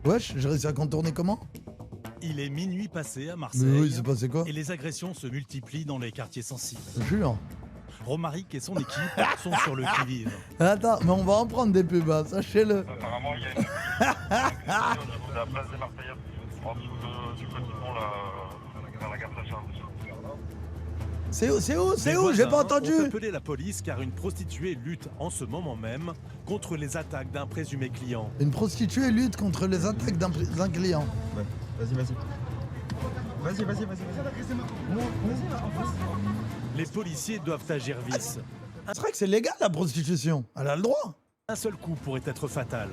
Wesh, j'ai réussi à contourner comment? Il est minuit passé à Marseille. Mais oui, c'est passé quoi? Et les agressions se multiplient dans les quartiers sensibles. Jure. Romaric et son équipe sont sur le qui-vive. Attends, mais on va en prendre des pubs, hein, sachez-le. Apparemment, il y a une au niveau de la place des Marseillais, en dessous du petit pont, là, vers la gare Saint-Charles. C'est où? C'est où? C'est Les où? J'ai voisins pas entendu. ont appelé la police car une prostituée lutte en ce moment même contre les attaques d'un présumé client. Une prostituée lutte contre les attaques d'un client. Ouais. Vas-y. Vas-y. Les policiers doivent agir vite. C'est vrai que c'est légal la prostitution. Elle a le droit. Un seul coup pourrait être fatal.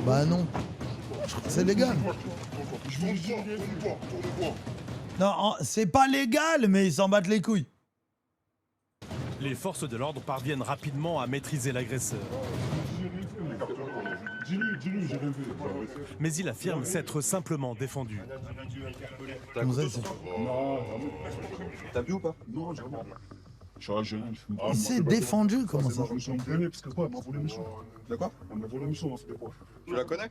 Bah non. Je crois que c'est légal. Non, c'est pas légal, mais ils s'en battent les couilles. Les forces de l'ordre parviennent rapidement à maîtriser l'agresseur. Mais il affirme s'être simplement défendu. Comment ça, c'est- T'as vu ou pas? Non, j'ai rien. Il s'est défendu, comment ça? Je me suis entraîné parce que quoi, elle m'a volé mes sous. De quoi? Elle m'a volé mes sous, c'était quoi? Tu la connais?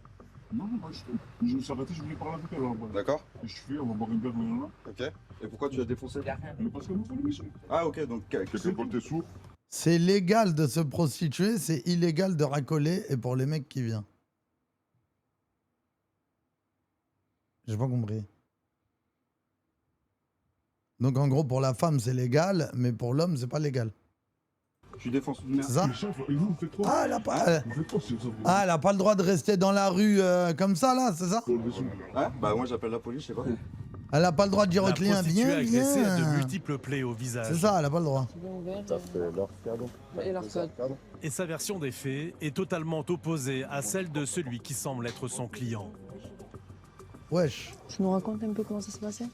Non, pas du tout. Je me suis arrêté, je voulais parler avec elle là-bas. D'accord. Et je fais, on va boire une bière là. Ok. Et pourquoi tu l'as défoncé? Mais parce qu'elle m'a volé mes sous. Ah ok, donc Quelqu'un vole tes sous. C'est légal de se prostituer, c'est illégal de racoler, et pour les mecs qui viennent. J'ai pas compris. Donc en gros, pour la femme, c'est légal, mais pour l'homme, c'est pas légal. tu défonces. C'est ça? Mais chef, et vous faites quoi? Ah, elle a pas, Vous faites quoi si vous ah, elle a pas le droit de rester dans la rue comme ça, là, c'est ça? volez mes sous? Ouais, bah moi j'appelle la police, je sais pas. Elle a pas le droit de dire au La client, prostituée viens, agressée a de viens. multiples plaies au visage. C'est ça, elle a pas le droit. Et l'arcade. Et sa version des faits est totalement opposée à celle de celui qui semble être son client. Wesh. Tu nous racontes un peu comment ça s'est passé?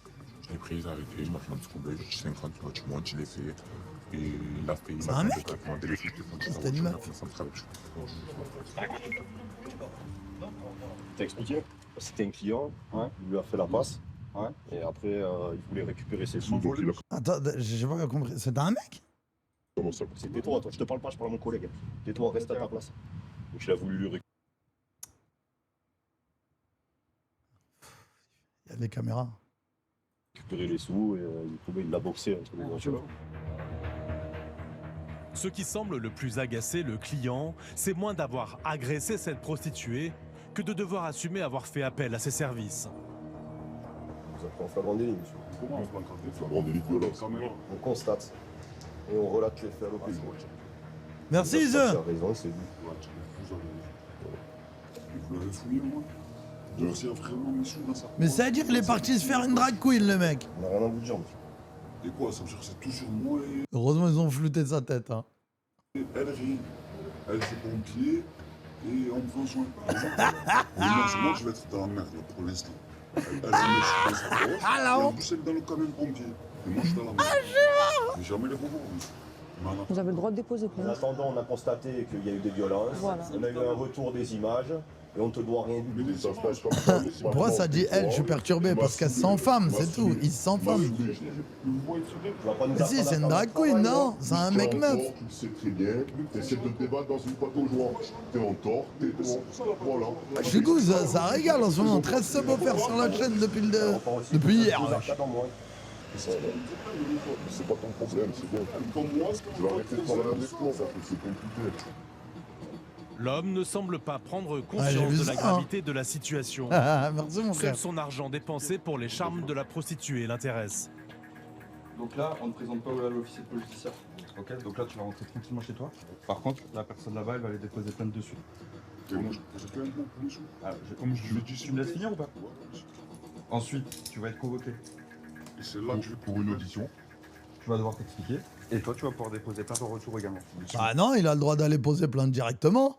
Je l'ai prise, arrêtée, je m'ai fait un petit combler, j'ai 50 bâtiments, je l'ai fait. Et il a fait. C'est un mec? C'était une meuf. T'as expliqué? C'était un client, Ouais. il lui a fait la passe, Ouais. et après il voulait récupérer ses sous. volé. Attends, j'ai pas compris. C'était un mec? Comment ça? C'est tais-toi, toi, je te parle pas, je parle à mon collègue. Tais-toi, reste à ta place. Donc il a voulu lui Il y a des caméras. récupérer les sous, et il l'a boxé entre les voitures. Ce qui semble le plus agacer le client, c'est moins d'avoir agressé cette prostituée que de devoir assumer avoir fait appel à ses services. Vous avez pris en flagrant délit, monsieur. Comment on prend des flagrants délits de la caméra? On constate, et on relate les faits à l'occasion. Merci, Tu Ise. as raison, c'est lui. Vous l'avez fouillé, moi? J'ai réussi à vraiment mes sous dans ça. Mais ça veut dire qu'il est parti se faire une drag queen, le mec. On n'a rien à vous dire, monsieur. Et quoi, ça veut dire que c'est tout sur moi et Heureusement, ils ont flouté sa tête. Hein. elle rit. Elle fait pompier et on me prend soin. Moi, je vais être dans la merde là, pour l'instant. Elle met dans sa poche et elle pousse dans le camion pompier. Et moi, je suis dans la merde. Mais jamais les bonbons. Vous avez le droit de déposer En plainte. attendant, on a constaté qu'il y a eu des violences, Voilà. on a eu un retour des images, et on te doit rien du tout. Pourquoi ça dit elle? Je suis perturbé parce qu'elle sent femme, c'est tout. Il se sent femme. Tu vas pas nous Mais si, apprendre c'est à une faire drag notre queen, travail, non? C'est un mec meuf. Tu le sais très bien, t'essaies de te débattre dans une pâte aux joie. T'es en tort, t'es droit. Voilà. Du coup, ça régale en ce moment. 13 subs offerts sur la chaîne depuis hier. Nous wesh. arcades en moins. C'est pas ton problème, c'est bon. Comme moi, Tu vas arrêter de parler avec toi parce que c'est compliqué. L'homme ne semble pas prendre j'ai conscience vu de ça, la gravité de la situation. Merci, mon Seul frère. son argent dépensé pour les charmes de la prostituée l'intéresse. Donc là, on ne présente pas à l'officier de police judiciaire. Ok, donc là tu vas rentrer tranquillement chez toi. Par contre, la personne là-bas, elle va aller déposer plainte dessus. Et moi, j'ai fait un plan pour mes sous. Ah, Comme je l'ai dit, tu me laisses finir ou pas? Ouais. Ensuite, tu vas être convoqué. Et c'est là que je vais Pour une audition. Tu vas devoir t'expliquer. Et toi, tu vas pouvoir déposer plainte en retour également. Ah non, il a le droit d'aller poser plainte directement.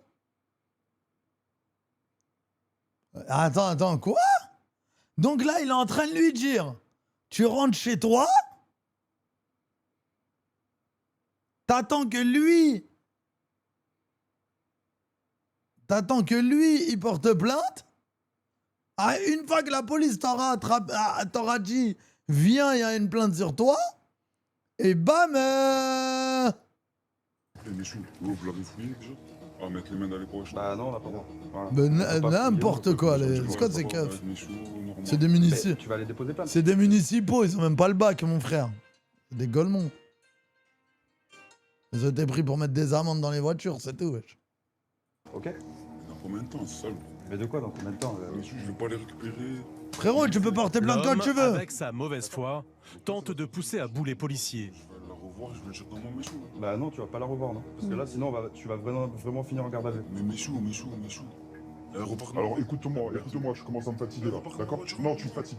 Attends, quoi? Donc là, il est en train de lui dire, tu rentres chez toi, t'attends que lui, il porte plainte. Ah, une fois que la police t'aura dit, viens, il y a une plainte sur toi, et bam, sous. Vous l'avez fouillé déjà? À mettre les mains dans les poches? Bah non, on n'a pas le droit. Voilà. Ben, On peut pas n'importe fouiller, quoi, on peut les pas squats, fouiller. c'est keuf. Mes sous, normal. C'est des Mais municipaux. tu vas aller déposer plainte. C'est des municipaux, ils ont même pas le bac, mon frère. C'est des golemons. Ils ont été pris pour mettre des amendes dans les voitures, c'est tout, wesh. Ok. Dans combien de temps, c'est ça? Mais de quoi, dans combien de temps Mes sous, je vais pas les récupérer. Frérot, tu peux porter plainte quand L'homme, tu veux. avec sa mauvaise foi, tente de pousser à bout les policiers. Je vais la revoir, je vais le jeter dans mes sous. Bah non, tu vas pas la revoir, non. Parce que là, sinon, tu vas vraiment finir en garde à vue. Mais mes sous. Repars. Alors écoute-moi, je commence à me fatiguer là, d'accord? Non, tu me fatigues,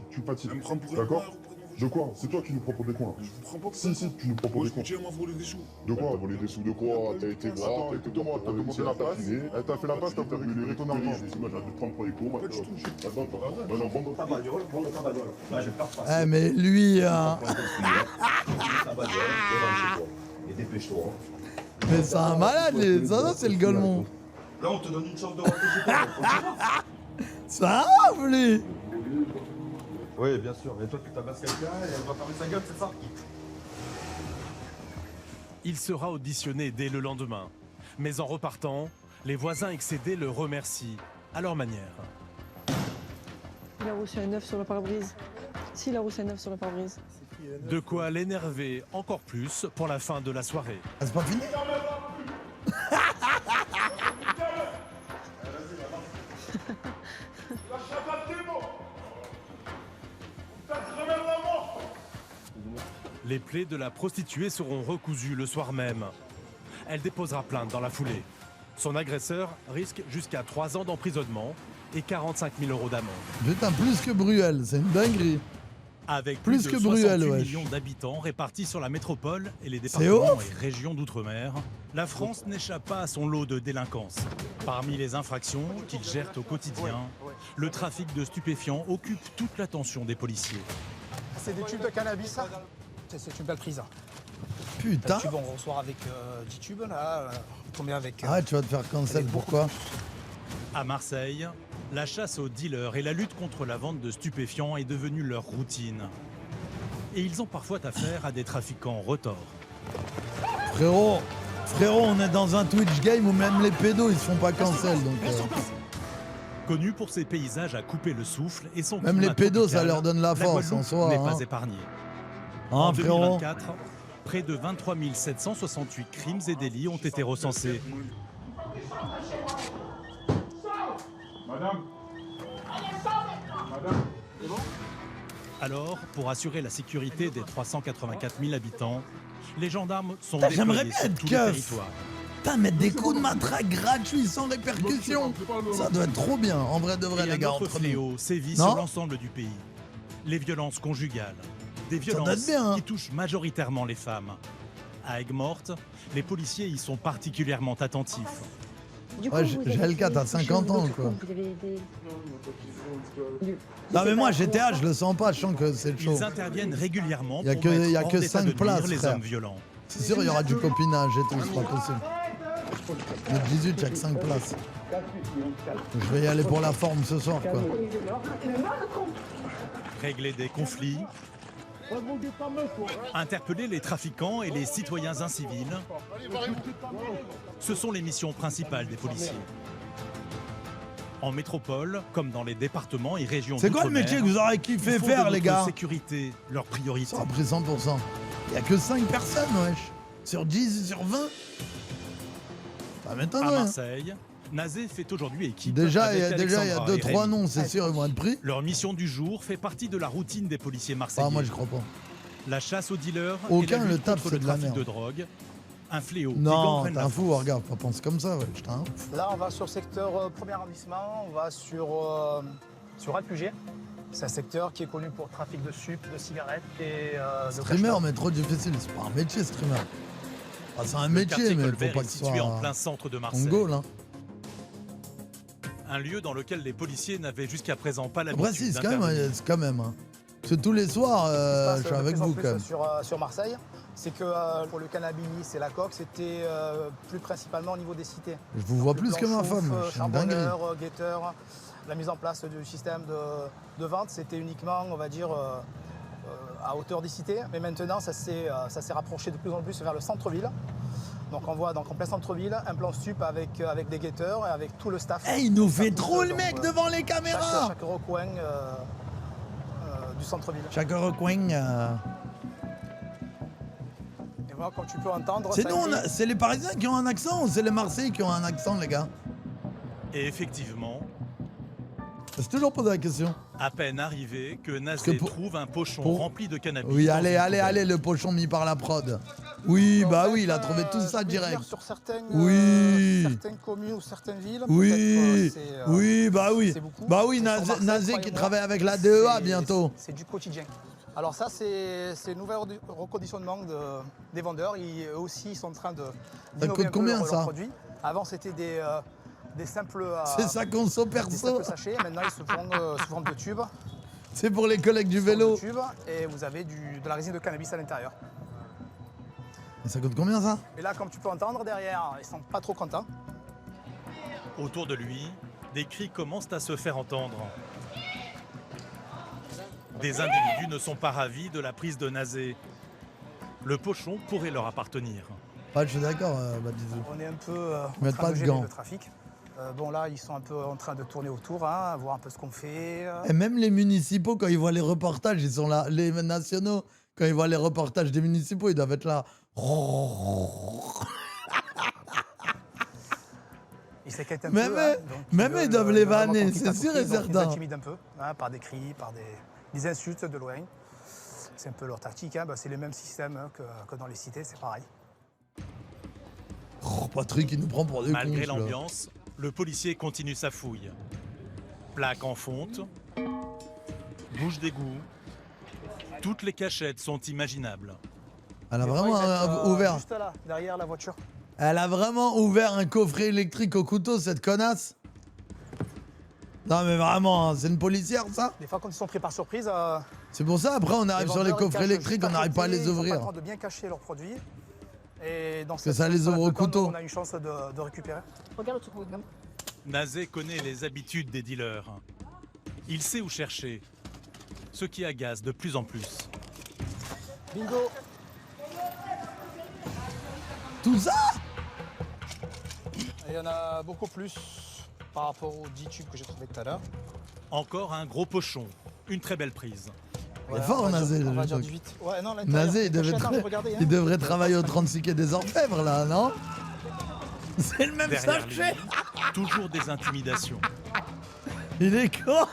Elle me prend pour un d'accord? connard, De quoi? C'est toi qui nous proposes des cons là. Je vous prends pas pour Si, tu nous proposes Moi, des je cons. me tiens à voler des sous. De quoi? Voler des sous de quoi? T'as été voir, Attends, écoute-moi, t'as demandé la passe, t'as fait la passe, t'as récupéré ton argent. Moi j'ai dû te prendre pour les cons, Pas du tout. Attends, non, vends Ta bagnole, prends ta bagnole. Là, je vais faire passer. Eh, mais lui, hein. Ta bagnole, devant chez toi. Et dépêche-toi. Mais c'est un malade, ça c'est le golemon. Là, on te donne une chance de rentrer chez toi. C'est un rave, lui. Oui, bien sûr. Et toi, tu tabasses quelqu'un et elle va fermer sa gueule, c'est ça? Il sera auditionné dès le lendemain. Mais en repartant, les voisins excédés le remercient, à leur manière. Il a reçu un 9 sur le pare-brise. Si, il a reçu un 9 sur le pare-brise. De quoi l'énerver encore plus pour la fin de la soirée. Ah, c'est pas fini? Les plaies de la prostituée seront recousues le soir même. Elle déposera plainte dans la foulée. Son agresseur risque jusqu'à 3 ans d'emprisonnement et 45 000 € d'amende. Putain, plus que Bruel, c'est une dinguerie. Avec Plus plus que de Bruel, 68 wesh. millions d'habitants répartis sur la métropole et les C'est départements ouf. et régions d'outre-mer, la France n'échappe pas à son lot de délinquance. Parmi les infractions qu'il gère au quotidien, le trafic de stupéfiants occupe toute l'attention des policiers. C'est des tubes de cannabis, ça? C'est une belle prise. Putain. Tube, on reçoit avec 10 tubes, là. Combien avec Ah, tu vas te faire cancel, pourquoi? À Marseille, la chasse aux dealers et la lutte contre la vente de stupéfiants est devenue leur routine. Et ils ont parfois affaire à des trafiquants retors. Frérot, on est dans un Twitch game où même les pédos ils se font pas cancel, donc. Connu pour ses paysages à couper le souffle et son Même climat les pédos, ça tropical, leur donne la force en Guadeloupe soi, n'est hein. pas épargnée. Hein, En frérot? 2024, près de 23 768 crimes et délits ont été recensés. Alors, pour assurer la sécurité des 384 000 habitants, les gendarmes sont Putain, j'aimerais déployés bien sur être tout le keuf. territoire. Putain, mettre des coups de matraque gratuits sans répercussion, ça doit être trop bien, en vrai de vrai, Et les un gars, autre entre nous. fléau sévit Non sur l'ensemble du pays. Les violences conjugales. Des doit être violences bien, hein. qui touchent majoritairement les femmes. À Aigues-Mortes, les policiers y sont particulièrement attentifs. Ouais, j'ai L4 à 50 ans, quoi. Non, mais moi, GTA, je le sens pas, je sens que c'est chaud. Ils interviennent régulièrement Y a pour que- mettre y a hors que d'état 5 de nuire places, les frère. hommes violents. C'est sûr, il y aura du copinage et tout, c'est pas possible. Le 18, il y a que 5 places. Je vais y aller pour la forme ce soir, quoi. Régler des conflits, interpeller les trafiquants et les citoyens incivils, ce sont les missions principales des policiers. En métropole, comme dans les départements et régions C'est quoi le d'outre-mer, métier que vous aurez kiffé ils font faire, de les notre gars? sécurité, leur priorité. Ça a pris 100%. Il y a que 5 personnes, wesh. Sur 10, sur 20. Ça À m'étonnerait. hein. Marseille, Nazé fait aujourd'hui équipe. Déjà, il y a avec Alexandra et 2-3 Rémi. noms, c'est sûr, ils vont être pris. Leur mission du jour fait partie de la routine des policiers marseillais. Ah, moi, je crois pas. La chasse aux dealers Aucun et la le lutte tape, contre c'est le de la trafic merde. de drogue. Un fléau qui Non, gangrène t'es la un fou, France. regarde, pas pense comme ça, wesh. T'es un ouf. Là, on va sur le secteur 1er arrondissement, on va sur Alpugé. C'est un secteur qui est connu pour trafic de sup, de cigarettes et de Streamer, cachemire. mais trop difficile. C'est pas un métier, streamer. Ah, c'est un Le métier, quartier mais faut Colbert pas est que ce situé en soit plein centre de en Marseille. goal, hein. Un lieu dans lequel les policiers n'avaient jusqu'à présent pas Après, l'habitude si, c'est d'intervenir. quand même. Hein. Parce que tous les soirs, Ce je qui suis se passe avec de plus en vous, plus quand même. sur Marseille, c'est que pour le cannabis et la coque, c'était plus principalement au niveau des cités. Je vous vois plus que ma Plan femme, chauffe, je suis une dinguerie. charbonneur, guetteur, la mise en place du système de vente, c'était uniquement, on va dire, à hauteur des cités. Mais maintenant, ça s'est rapproché de plus en plus vers le centre-ville. Donc on voit donc en plein centre-ville un plan sup avec des guetteurs et avec tout le staff. Eh, il nous fait Ça trop pousse, le mec donc, devant les caméras. chaque recoin du centre-ville. Chaque recoin. Et voilà, comme tu peux entendre, C'est ça nous, crie. c'est les Parisiens qui ont un accent ou c'est les Marseillais qui ont un accent, les gars? Et effectivement, C'est toujours posé la question. à peine arrivé que que Nazé pour- trouve un pochon pour- rempli de cannabis. Oui, dans allez, une allez, poubelle. allez, le pochon mis par la prod. Oui, En bah fait, oui, il a trouvé tout je ça peux direct. dire sur certaines, Oui. certaines communes ou certaines villes, Oui, peut-être, c'est, oui, bah oui. c'est beaucoup. Bah oui, Mais sur Marseille, Nazé qui croyez-moi, travaille avec la DEA c'est- bientôt. C'est du quotidien. Alors ça, c'est le nouvel reconditionnement des vendeurs. Eux aussi, ils sont en train de d'innover coûte un peu combien, leurs ça produits. Avant, c'était des simples, C'est ça conso des perso. simples sachets. Maintenant, ils se font sous forme de tubes. C'est pour les collègues du Sous forme vélo. de tubes, et vous avez de la résine de cannabis à l'intérieur. Et ça coûte combien ça? Et là, comme tu peux entendre, derrière, ils sont pas trop contents. Autour de lui, des cris commencent à se faire entendre. Des individus ne sont pas ravis de la prise de Nazé. Le pochon pourrait leur appartenir. Ouais, je suis d'accord, Badizou. On est un peu en Mettre train pas de de gérer gants. le trafic. Bon, là, ils sont un peu en train de tourner autour, hein, voir un peu ce qu'on fait. Et même les municipaux, quand ils voient les reportages, ils sont là. Les nationaux, quand ils voient les reportages des municipaux, ils doivent être là. Ils s'inquiètent un Même peu. eux- hein, donc même eux, ils veulent, doivent les vraiment vanner, qu'on quitte c'est à tout sûr prix, et donc Ils certain. intimident un peu, hein, par des cris, par des insultes de loin. C'est un peu leur tactique. Hein, bah, c'est les mêmes systèmes hein, que dans les cités, c'est pareil. Oh, Patrick, il nous prend pour des cons. Malgré celui-là. l'ambiance, le policier continue sa fouille. Plaques en fonte, bouche d'égout, toutes les cachettes sont imaginables. Elle a Des fois, vraiment ils mettent, ouvert. Juste là, derrière la voiture. Elle a vraiment ouvert un coffret électrique au couteau, cette connasse. Non mais vraiment, hein, c'est une policière ça. Des fois, quand ils sont pris par surprise, C'est pour ça, après on arrive sur les vendeurs, ils coffrets cachent électriques, juste on n'arrive pas à côté, les Ils ont pas ouvrir. le temps de bien cacher leurs produits. Et dans Que ça les ouvre au couteau. On a une chance de récupérer. Regarde autour de nous. Nazé connaît les habitudes des dealers. Il sait où chercher, ce qui agace de plus en plus. Bingo. Tout ça? Il y en a beaucoup plus par rapport aux 10 tubes que j'ai trouvés tout à l'heure. Encore un gros pochon, une très belle prise. Il est fort Nazé, On va le dire truc. 18. Ouais, non, l'intérieur, Nazé, il devrait, attends, regardez, hein. il devrait travailler au 36 quai des Orfèvres là, non? C'est le même Derrière lui, sachet. toujours des intimidations. Il est con.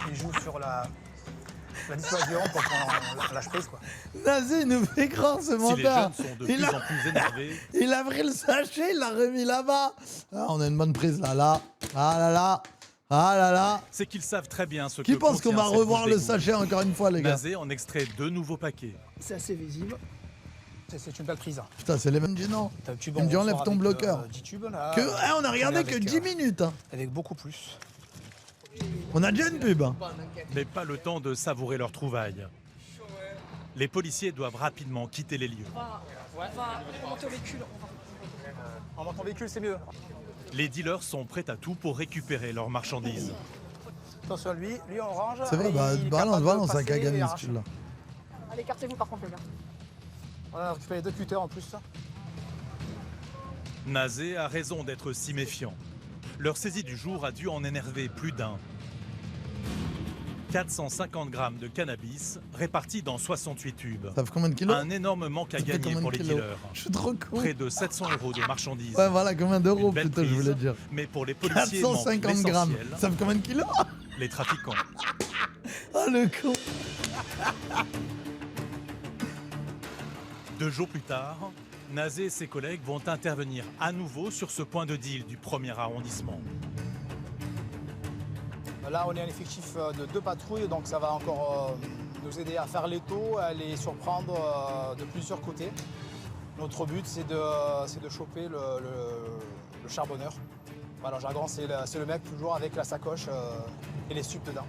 Il joue sur la dissuasion pour qu'on lâche prise, quoi. Nazé, il nous fait croire ce Si les menteur. jeunes sont de Il plus a- en plus énervés, Il a pris le sachet, il l'a remis là-bas. Ah, on a une bonne prise là, là. Ah là là. Ah là là. c'est qu'ils savent très bien ce Qui que pense qu'on contient va cette revoir bouche le d'égout. sachet encore une fois, les gars? Nazé en extrait 2 nouveaux paquets. C'est assez visible. C'est une belle prise. Putain, c'est les mêmes du non. T'as un tube Il me dit en enlève ressort ton avec, bloqueur. 10 tubes, là. Que, on a regardé que avec, 10 minutes. Hein. Avec beaucoup plus. On a déjà une pub. Hein. Mais pas le temps de savourer leur trouvaille. Les policiers doivent rapidement quitter les lieux. On va monter au véhicule. En montant véhicule, c'est mieux. Les dealers sont prêts à tout pour récupérer leurs marchandises. Attention, lui on range. C'est vrai, et bah, il est balance, capable de balance à passer et Kagami arracher. celui-là. Allez, écartez-vous par contre, les gars. On a récupéré 2 cutters en plus. Ça. Nazé a raison d'être si méfiant. Leur saisie du jour a dû en énerver plus d'un. 450 grammes de cannabis répartis dans 68 tubes. Ça fait combien de kilos? Un énorme manque à Ça fait gagner combien pour de les kilos? dealers. Je suis trop con. Près de 700 € de marchandises. Ouais, voilà, combien d'euros Une belle plutôt, je prise, voulais dire. Mais pour les policiers, manque 450 grammes. l'essentiel, Ça fait combien de kilos? les trafiquants. Oh le con. 2 jours plus tard, Nazé et ses collègues vont intervenir à nouveau sur ce point de deal du premier arrondissement. Là, on est un effectif de 2 patrouilles, donc ça va encore nous aider à faire l'étau, à les surprendre de plusieurs côtés. Notre but, c'est de choper le charbonneur. Voilà, en jargon, c'est le mec toujours avec la sacoche et les sups dedans.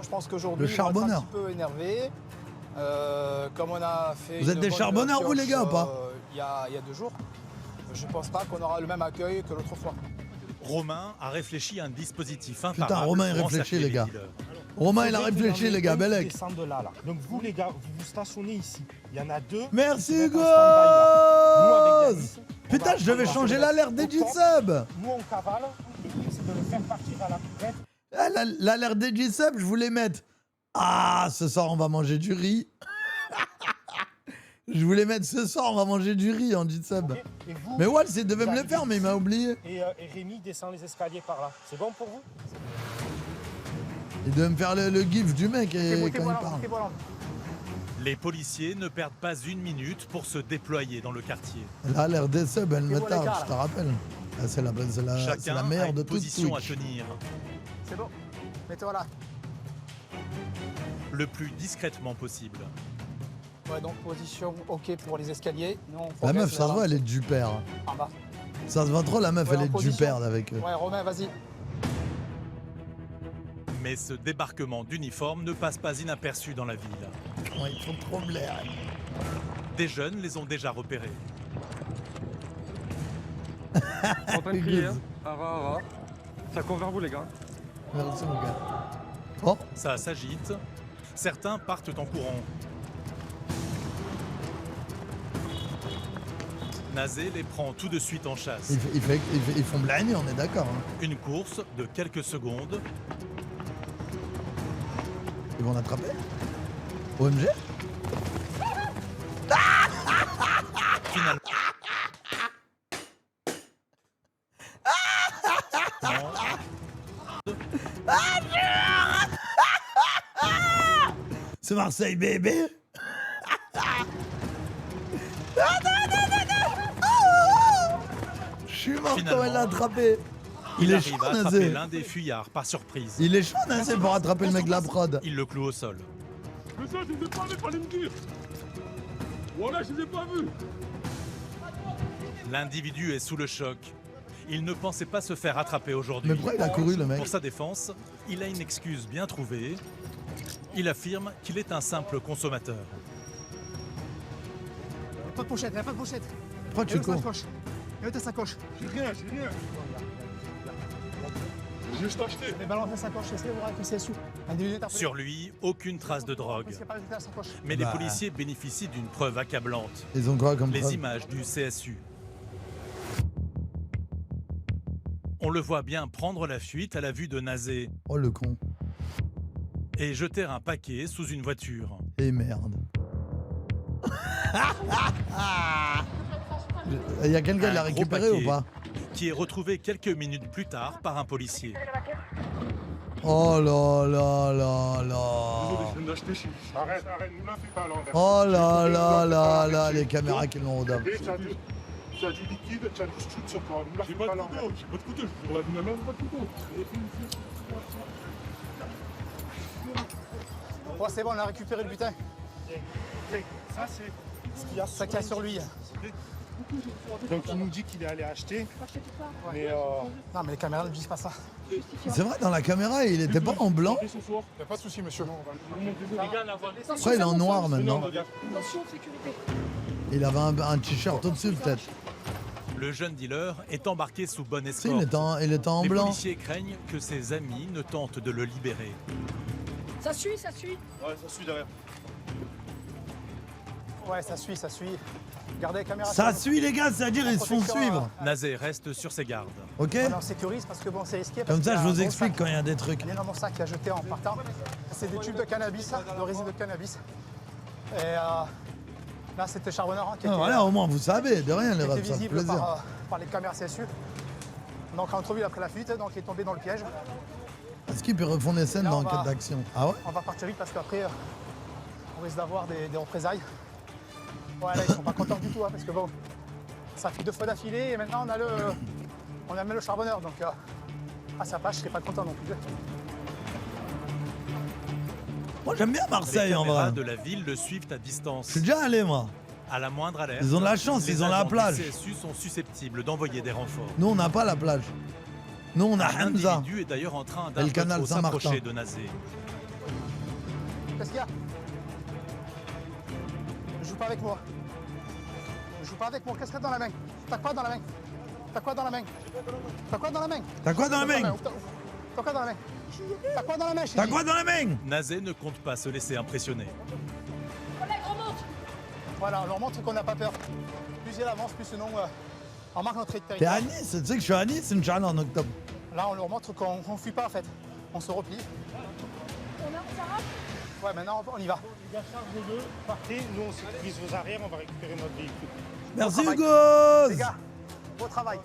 Je pense qu'aujourd'hui, Le ils vont être charbonneur. un petit peu énervé. Comme on a fait Vous êtes une des bonne charbonneurs, vous, pioche, les gars, ou pas il y a 2 jours. Je pense pas qu'on aura le même accueil que l'autre fois. Romain a réfléchi à un dispositif Putain, imparable Romain, il pour réfléchit, encercler les gars. dealers. Romain, il a réfléchi, les gars, Belek. Descendre de là. Donc vous, les gars, vous vous stationnez ici. Il y en a 2. Merci, qui Hugo. mettent en stand-by, là. Nous, avec Yanis, putain, je devais changer l'alerte des G-Sub. Nous, on cavale. Le but, c'est de le faire partir à la cuvette. Ah, l'alerte des G-Sub, je voulais mettre. Ah, ce soir, on va manger du riz. Je voulais mettre ce soir, on va manger du riz en G-Sub. Okay. Mais Wals, il devait me le faire, mais il m'a oublié. Et Rémi descend les escaliers par là. C'est bon pour vous? Il devait me faire le gif du mec quand il parle. Les policiers ne perdent pas une minute pour se déployer dans le quartier. Là, l'alerte des subs, elle me tarde, je te rappelle. Ah, c'est la Chacun meilleure a de une toutes position à Twitch. tenir. C'est bon. Mettez-toi là. Le plus discrètement possible. Ouais, donc position OK pour les escaliers. Nous, on La meuf, progresse ça se vers voit, elle est du père. en bas. Ça se voit trop, la meuf, Ouais, elle en est du position. père avec eux. Ouais, Romain, vas-y. Mais ce débarquement d'uniformes ne passe pas inaperçu dans la ville. Ouais, ils font trop blaire. Des jeunes les ont déjà repérés. En train de crier, hein. Ara. Ça court vers vous, les gars. Merci, mon gars. Oh, Ça s'agite. Certains partent en courant. Nazé les prend tout de suite en chasse. ils font blagner, on est d'accord. Hein. Une course de quelques secondes. Ils vont l'attraper OMG. Finalement. C'est Marseille, bébé. Je suis mort quand elle l'a attrapé. Il est chaud, arrive à attraper Nazé. l'un des fuyards par surprise. Il est chaud, Nazé, pour attraper le mec de la prod. Il le cloue au sol. Mais ça, je les ai pas vus, fallait me dire. Voilà, je les ai pas vus. L'individu est sous le choc. Il ne pensait pas se faire attraper aujourd'hui. Mais pourquoi il a couru, le mec? Pour sa défense, il a une excuse bien trouvée. Il affirme qu'il est un simple consommateur. Pas de pochette, pas de pochette. Pourquoi tu cours? Et où ta sacoche? J'ai rien. J'ai juste acheté. Les ballons de sacoche, laissez-les vous raconter dessus. Individu est Sur lui, aucune trace de drogue. Parce qu'il n'y a pas jeté la sacoche. Mais Bah. les policiers bénéficient d'une preuve accablante. Ils ont quoi comme Les preuve? images du CSU. On le voit bien prendre la fuite à la vue de Nazé Oh, le con. et jeter un paquet sous une voiture. Et merde. Il y a quelqu'un qui l'a Un gros récupéré paquet ou pas? Qui est retrouvé quelques minutes plus tard par un policier. Oh là là là Désolé, là. je viens d'acheter. Arrête, nous la fais pas à l'envers. Oh là là là là, les caméras qui l'ont rodé. Et tu as du liquide, tu as du shoot sur toi. Nous la J'ai fais pas pas à de l'envers. couteau, je vous la même pas de couteau. Ouais, c'est bon, on a récupéré le butin. Ça, c'est ce qu'il y a Ça qu'il y a sur lui. Donc, il nous dit qu'il est allé acheter. Mais Non, mais les caméras ne disent pas ça. C'est vrai, dans la caméra, il était pas en blanc. ce soir. Y a pas de souci, monsieur. Pourquoi il est en noir maintenant? Attention, sécurité. Il avait un t-shirt au-dessus peut-être. Le jeune dealer est embarqué sous bonne Si, escorte. il était en Les blanc. policiers craignent que ses amis ne tentent de le libérer. Ça suit, ça suit. Ouais, ça suit derrière. Ouais, ça suit. Gardez les caméras. Ça sur suit les gars, c'est-à-dire ils se font protection, suivre. Nazé reste sur ses gardes. Ok? nous. On sécurise parce que bon, c'est risqué. parce Comme ça, qu'il y je a un vous gros explique sac. quand il y a des trucs. Un énorme sac qui a jeté en partant. C'est des tubes de cannabis, de résine de cannabis. Et là, c'était charbonneur qui était, Voilà, au moins vous savez, de rien les qui était refs, ça fait visible plaisir. par les caméras CSU. Donc, entre lui, après la fuite, donc il est tombé dans le piège. Est-ce qu'il peut refondre les scènes Là, dans on va- Enquête d'action? Ah ouais? On va partir vite parce qu'après, on risque d'avoir des représailles. Ouais, là, ils sont pas contents du tout, hein, parce que bon, ça fait 2 fois d'affilée et maintenant on a mis le charbonneur. Donc, à sa page, je serais pas content non plus. Moi j'aime bien Les Marseille en caméras vrai. de la ville le suivent à distance. Je suis déjà allé moi. À la moindre alerte, Ils ont de la chance, les ils ont la agents du plage. CSU sont susceptibles d'envoyer des renforts. Nous on n'a pas la plage. Nous on a Un Hamza. individu est d'ailleurs en train Et d'un le peu canal trop Saint-Martin. s'approcher de Nazé. Qu'est-ce qu'il y a? Ne joue pas avec moi. Ne joue pas avec moi. Qu'est-ce que t'as dans la main? T'as quoi dans la main? T'as quoi dans la main? T'as quoi dans la main? T'as quoi dans la main? T'as quoi dans la main? T'as quoi dans la main? je t'ai T'as dit. quoi dans la main? Nazé ne compte pas se laisser impressionner. Collègue, remonte. Voilà, on leur montre qu'on n'a pas peur. Plus il avance, plus sinon On marque notre T'es territoire. à Nice, tu sais que je suis à Nice, Inch'Allah, en octobre. Là, on leur montre qu'on ne fuit pas en fait. On se replie. Ouais, maintenant on y va. Les gars, chargez-le, partez, nous on sécurise vos arrières, on va récupérer notre véhicule. Merci travail. Hugo. Les gars, beau travail.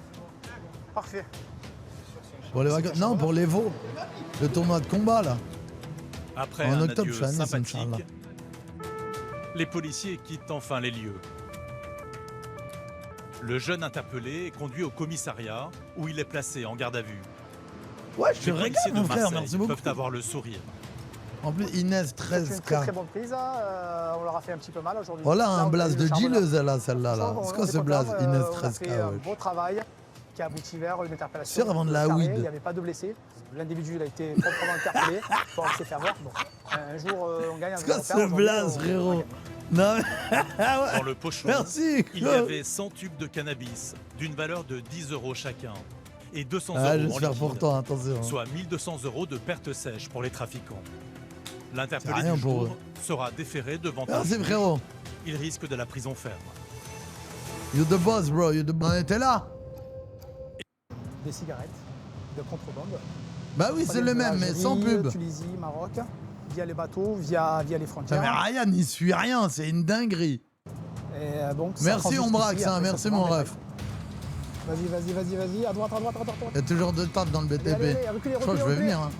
Parfait. Pour les vacances- Non, pour les veaux. Le tournoi de combat, là. Après En un octobre, adieu je suis à Nice, sympathique, Inch'Allah. les policiers quittent enfin les lieux. Le jeune interpellé est conduit au commissariat où il est placé en garde à vue. Ouais, je te Les régale, policiers de mon frère, Marseille merci beaucoup. peuvent avoir le sourire. En plus, Inès, C'est une très 13K. très bonne prise. On leur a fait un petit peu mal aujourd'hui. Voilà Là, un on a blaze eu de le charbonneur. dealeuse, là, celle-là. Là. On C'est est quoi ce content, blaze Inès, on a 13K, fait un ouais. beau travail qui a abouti vers une interpellation. Sûr, avant de la carré, weed. Il n'y avait pas de blessés. L'individu il a été proprement interpellé. Il faut se faire voir. Bon. Un jour, on gagne, un C'est jour, quoi on perd. ce Aujourd'hui, blaze, on frérot gagne. Non, mais... Dans le pochon, Merci. il y avait 100 tubes de cannabis d'une valeur de 10 € chacun et 200 Ah, € en j'espère pour liquide, toi, attention. soit 1200 € de pertes sèches pour les trafiquants. L'interpellé C'est rien du pour jour eux. sera déféré devant un Merci, juge. frérot. Il risque de la prison ferme. You the boss, bro. You the boss. On était là. Des cigarettes de contrebande. Bah oui, c'est le même, mais sans pub. Tunisie, Maroc, via les bateaux, via les Ça, frontières. mais Ryan, il suit rien, c'est une dinguerie. Et donc, ça Merci, transite Ombrax, ici, hein, après, ça merci, se mon prend en ref. Vas-y, à droite. Il y a toujours de taf dans le BTP. Allez, reculez, Je crois que je vais reculez. venir. Hein.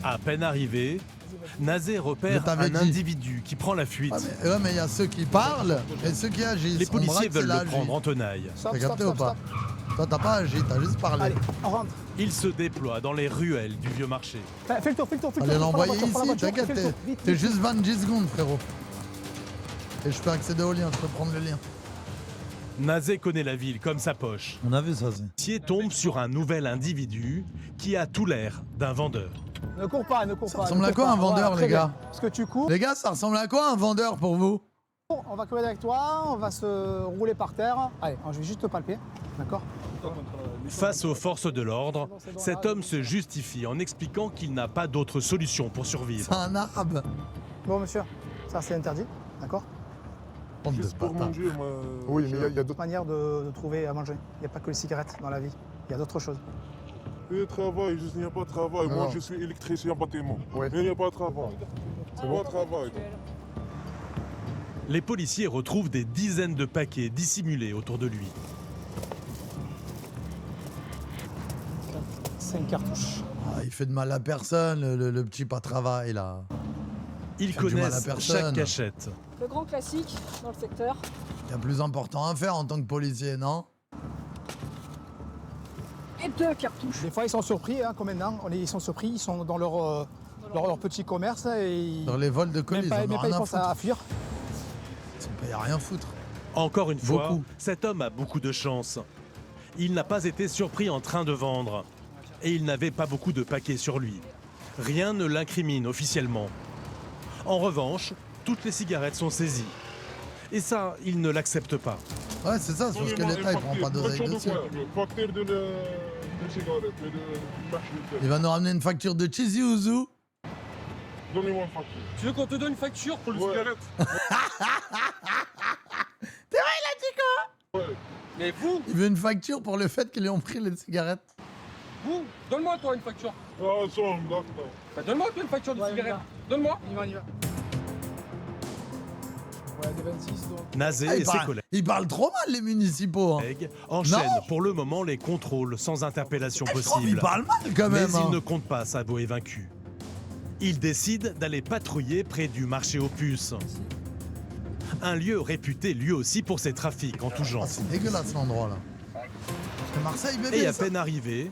À peine arrivé, Nazé repère Je t'avais un dit. individu qui prend la fuite. Ouais, mais il y a ceux qui parlent et ceux qui agissent. Les policiers Ombrax, veulent il a le agi. prendre en tenaille. T'as capté ou pas? Toi, t'as pas agi, t'as juste parlé. Allez, on rentre. Il se déploie dans les ruelles du vieux marché. Fais le tour. Allez l'envoyer ici, t'inquiète, T'inquiète, t'es juste 20 secondes, frérot. Et je peux accéder au lien, je peux prendre le lien. Nazé connaît la ville comme sa poche. On a vu ça, c'est. Policier tombe sur un nouvel individu qui a tout l'air d'un vendeur. Ne cours pas. Ça ressemble à quoi un vendeur, les gars? Parce que tu cours, Les gars, ça ressemble à quoi un vendeur pour vous? on va courir avec toi, on va se rouler par terre. Allez, je vais juste te palper, d'accord? Face aux forces de l'ordre, cet homme se justifie en expliquant qu'il n'a pas d'autre solution pour survivre. C'est un arabe. Bon, monsieur, ça c'est interdit, d'accord? Bande de Juste pour bâtards. manger, moi. Oui, mais il y a d'autres. D'autres manières de trouver à manger. Il n'y a pas que les cigarettes dans la vie, il y a d'autres choses. Le travail, il n'y a pas de travail. Non. Moi, je suis électricien bâtiment. Ouais. Mais il n'y a pas de travail. C'est bon travail. Les policiers retrouvent des dizaines de paquets dissimulés autour de lui. 5 cartouches. Ah, il fait de mal à personne, le petit pas travail, là. Ils Fait du mal à connaissent personne. chaque cachette. Le grand classique dans le secteur. Il y a plus important à faire en tant que policier, non? Et 2 cartouches. Des fois, ils sont surpris, hein, comme maintenant. Ils sont surpris, ils sont dans leur petit commerce et ils... Dans les vols de colis, Même pas, ils même en ont pas ils rien à pensent foutre. à fuir. Ils n'ont rien à foutre. Encore une fois, Beaucoup. cet homme a beaucoup de chance. Il n'a pas été surpris en train de vendre. Et il n'avait pas beaucoup de paquets sur lui. Rien ne l'incrimine officiellement. En revanche, toutes les cigarettes sont saisies. Et ça, il ne l'accepte pas. Ouais, c'est ça, c'est parce que l'État, il prend pas d'oseille dessus. Facture de cigarettes, mais de marché. Il va nous ramener une facture de Cheesy Ouzou. Donnez-moi une facture. Tu veux qu'on te donne une facture Pour les cigarettes. C'est vrai, il a dit quoi? Mais vous, Il veut une facture pour le fait qu'ils lui ont pris les cigarettes. donne-moi toi une facture. Ah, ça, d'accord. Bah, donne-moi toi une facture de cigarette. Donne-moi. On y va. Ouais, des 26, donc. Nazé Ah, et ses collègues ils parlent trop mal, les municipaux. Hein. enchaînent Non. pour le moment les contrôles sans interpellation Je trouve qu'ils possible. parlent mal quand même. Mais hein. il ne compte pas s'avouer vaincu. Il décide d'aller patrouiller près du marché aux puces. Un lieu réputé lui aussi pour ses trafics en tout genre. Ah, c'est dégueulasse l'endroit là. C'est Marseille, bébé. Et à ça. peine arrivé,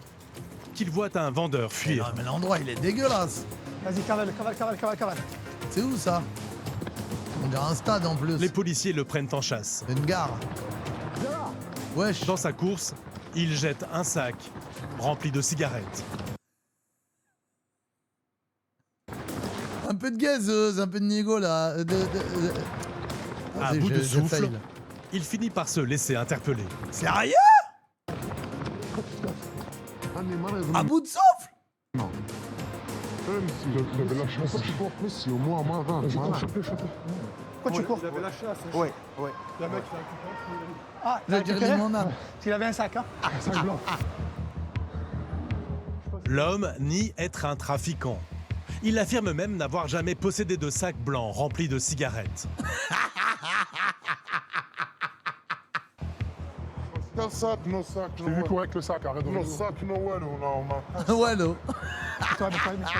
qu'il voit un vendeur Mais fuir. non, mais l'endroit il est dégueulasse. Vas-y, cavale. C'est où ça? On dirait un stade en plus. Les policiers le prennent en chasse. Une gare. Wesh. Dans sa course, il jette un sac rempli de cigarettes. Un peu de gazeuse, un peu de nigo là. À Vas-y, bout de je souffle, fail. il finit par se laisser interpeller. Sérieux? À bout de souffle? Non. Même si j'avais la chance, je cours plus, si au moins à moins 20. Voilà. Pourquoi tu cours? Il avait la chasse. Ouais. Le mec, il a récupéré. Ah, Je veux dire limonade. S'il avait un sac, hein. Un sac blanc. L'homme nie être un trafiquant. Il affirme même n'avoir jamais possédé de sac blanc rempli de cigarettes. Quel sac, nos sacs, Je t'ai vu courir avec le sac, arrête de nos rigoler. sacs, nos ouais, on a. Ouais, non. Toi, mais pas ici.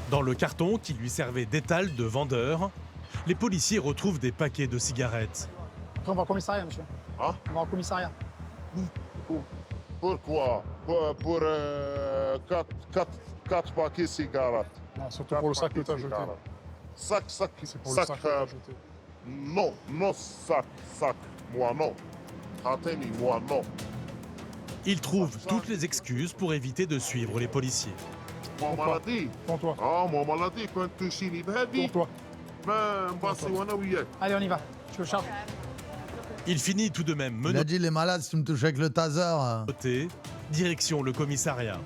Dans le carton qui lui servait d'étal de vendeur, les policiers retrouvent des paquets de cigarettes. Après, on va au commissariat, monsieur. Hein? On va au commissariat. Pourquoi? Pour 4 paquets de cigarettes. Non, surtout pour le sac que t'as jeté. Sac. C'est pour le sac que t'as jeté. Non, sac. Moi, non. Hatemi, moi, non. Il trouve toutes les excuses pour éviter de suivre les policiers. Moi, maladie. Tourne-toi. Ah, moi, maladie, quand tu chinis, baby. Tourne-toi. Ben, bassi, wana, oui. Allez, on y va. Je le charge. Il finit tout de même Il a dit les malades, si tu me touches avec le taser. menotté, direction le commissariat.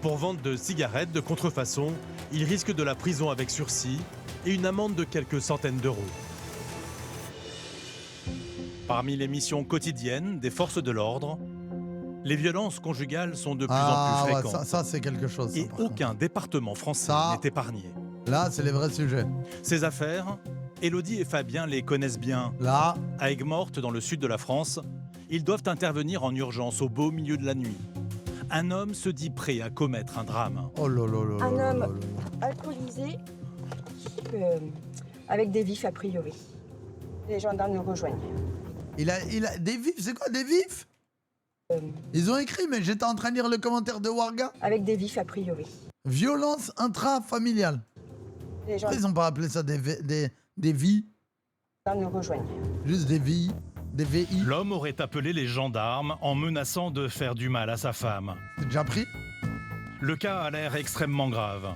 Pour vente de cigarettes de contrefaçon, il risque de la prison avec sursis et une amende de quelques centaines d'euros. Parmi les missions quotidiennes des forces de l'ordre, les violences conjugales sont de plus en plus ouais, fréquentes. ça c'est quelque chose. Et aucun département français Ça, n'est épargné. Là, c'est les vrais sujets. Ces affaires, Élodie et Fabien les connaissent bien. Là, À Aigues-Mortes, dans le sud de la France, ils doivent intervenir en urgence au beau milieu de la nuit. Un homme se dit prêt à commettre un drame. oh là là là Un là là homme là. alcoolisé, avec des vifs a priori. Les gendarmes nous rejoignent. Il a des vifs, c'est quoi des vifs? Ils ont écrit, mais j'étais en train de lire le commentaire de Warga. Avec des vifs a priori. Violence intrafamiliale. Les Pourquoi ils gendarmes ont pas appelé ça des vies? nous rejoignent. Juste des vies, des VI. L'homme aurait appelé les gendarmes en menaçant de faire du mal à sa femme. C'est déjà pris? Le cas a l'air extrêmement grave.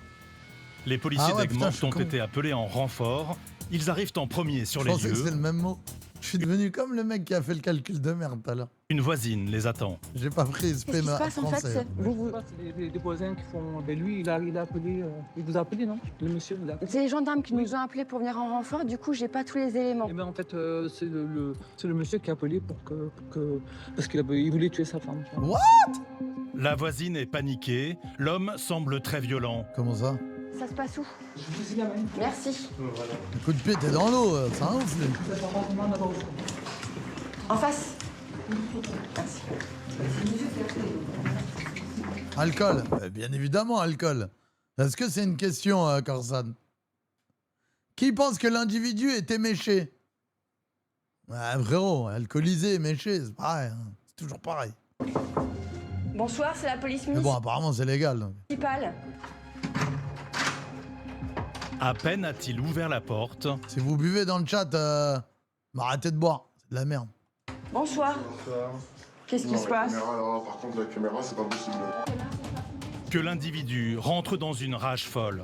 Les policiers Ah ouais, putain, je d'Aigues-Mortes suis ont con. été appelés en renfort. Ils arrivent en premier sur Je les pensais que lieux. c'était le même mot. Je suis devenu comme le mec qui a fait le calcul de merde tout à l'heure. Une voisine les attend. J'ai pas pris Qu'est-ce qui se passe en fait français. C'est des voisins qui font. Ben lui, il a appelé. Il vous a appelé, non? Le monsieur, il a appelé. C'est les gendarmes qui nous ont appelés pour venir en renfort, du coup j'ai pas tous les éléments. Eh ben, en fait, c'est le monsieur qui a appelé pour que parce qu'il voulait tuer sa femme. What? La voisine est paniquée. L'homme semble très violent. Comment ça? Ça se passe où? Merci. Le coup de pied, t'es dans l'eau, c'est un ouf, lui. En face. Merci. Alcool, bien évidemment, alcool. Est-ce que c'est une question, Corsan? Qui pense que l'individu est éméché? Frérot, alcoolisé, éméché, c'est pareil. Hein. C'est toujours pareil. Bonsoir, c'est la police Mais bon, apparemment, c'est légal. Donc. municipale. À peine a-t-il ouvert la porte. Si vous buvez dans le chat, arrêtez de boire. C'est de la merde. Bonsoir. Qu'est-ce qui se passe? Par contre, la caméra, c'est pas possible. Que l'individu rentre dans une rage folle.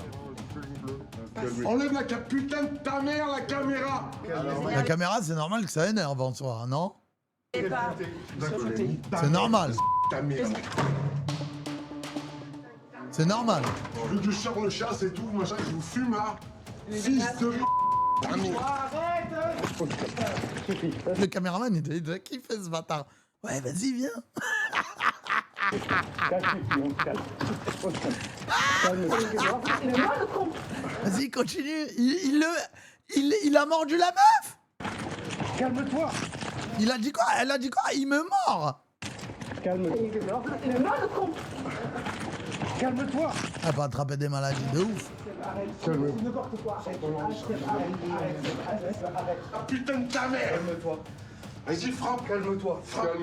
Enlève la putain de ta mère, la caméra! La caméra, c'est normal que ça énerve en soi, non? C'est pas. C'est normal. C'est normal. Vu que je sors le chasse et tout, machin, je vous fume là. Fils de Le caméraman, il doit kiffer ce bâtard. Ouais, vas-y, viens. Vas-y, continue. Il a mordu la meuf. Calme-toi! Il a dit quoi? Elle a dit quoi? Il me mord. Calme-toi! Elle va attraper des maladies de ouf. Ah putain de ta mère! Calme-toi. Vas-y, frappe! Calme-toi! Frappe!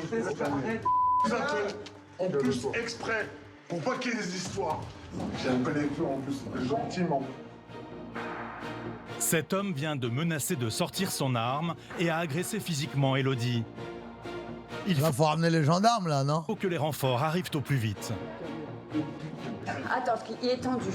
En plus, exprès, pour pas qu'il y ait des histoires. J'ai un collecteur en plus, gentiment. Cet homme vient de menacer de sortir son arme et a agressé physiquement Élodie. Il faut ramener les gendarmes là, non? Faut que les renforts arrivent au plus vite. Attends, il est tendu.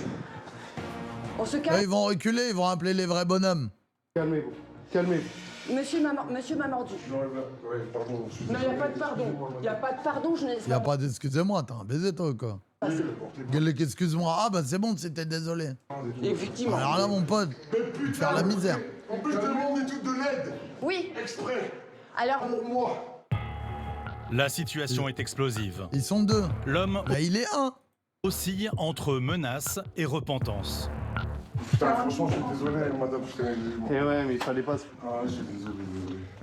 On se Là, calme. ils vont reculer, ils vont appeler les vrais bonhommes. Calmez-vous. Calmez-vous. Monsieur m'a mordu. Ouais, pardon. Non, il n'y a pas de pardon. Il n'y a pas de pardon, je n'ai Y a pas d'excusez-moi, t'as un baiser toi ou quoi? Excuse-moi, ah bah c'est bon, c'était désolé. Effectivement. Alors là, mon pote, faire la misère. En plus, tout le monde est tout de l'aide. Oui. Exprès. Alors, La situation est explosive. Ils sont deux. L'homme Là, il est un. oscille entre menace et repentance. Putain, franchement, je suis désolé, madame, je t'ai... Eh ouais, mais il fallait pas. Ah, je suis désolé.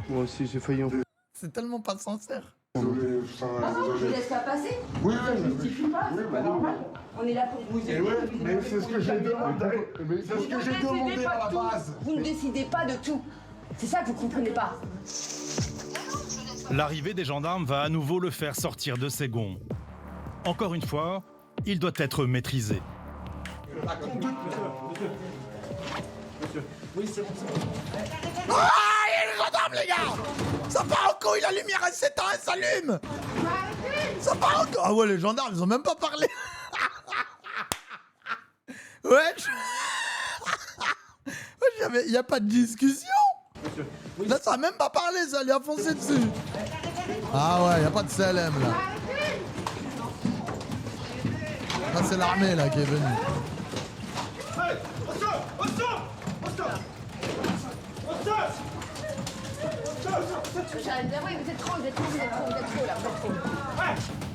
Moi aussi, j'ai failli en. C'est tellement pas sincère. Désolé, putain, je désolé. laisse pas passer. Oui, Ça oui, justifie pas, c'est pas normal. On est là pour vous aider. mais c'est ce que j'ai demandé. Mais c'est ce que j'ai demandé à la base. Vous ne décidez pas de tout. C'est ça que vous comprenez pas. L'arrivée des gendarmes va à nouveau le faire sortir de ses gonds. Encore une fois, il doit être maîtrisé. La conduite, monsieur. Oui, c'est bon, c'est bon. Ah, il y a les gendarmes, les gars. Ça part en couille, la lumière, elle s'éteint, elle s'allume. Ça part en couille. Ah ouais, les gendarmes, ils ont même pas parlé. Ouais. Il y a pas de discussion. Là, ça a même pas parlé, ça lui a foncé dessus. Ah ouais, y a pas de CLM là. Là, c'est l'armée là qui est venue. J'arrête d'avouer, vous êtes trop là, vous êtes trop.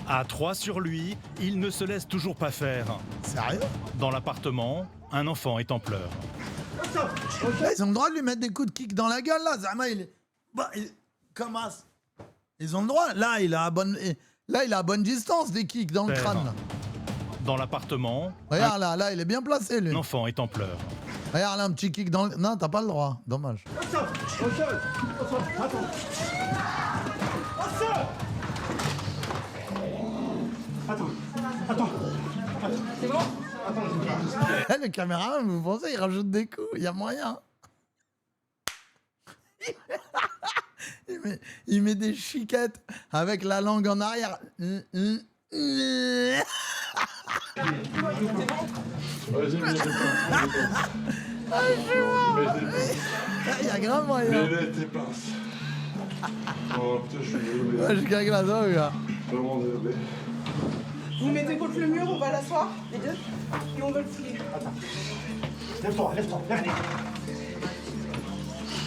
À 3 sur lui, il ne se laisse toujours pas faire. Sérieux? Dans l'appartement, un enfant est en pleurs. Là, ils ont le droit de lui mettre des coups de kick dans la gueule là. Zama, il est. Bah, comment? Ils ont le droit. Là, il a à bonne distance des kicks dans le Père. crâne. Là. Dans l'appartement, Regarde là, il est bien placé lui. un enfant est en pleurs. Regarde là, un petit kick dans le. Non, t'as pas le droit. Dommage. Attends. C'est bon? Le caméraman, vous pensez, il rajoute des coups. Il y a moyen. Il met des chiquettes avec la langue en arrière. Il y a grave moyen. Mais tes pinces. Oh putain, je suis désolé. Ouais, je gagne la dent, gars. Vraiment désolé. Vous mettez contre le mur, on va l'asseoir, les deux, et on va le fouiller. Attends. Lève-toi, allez.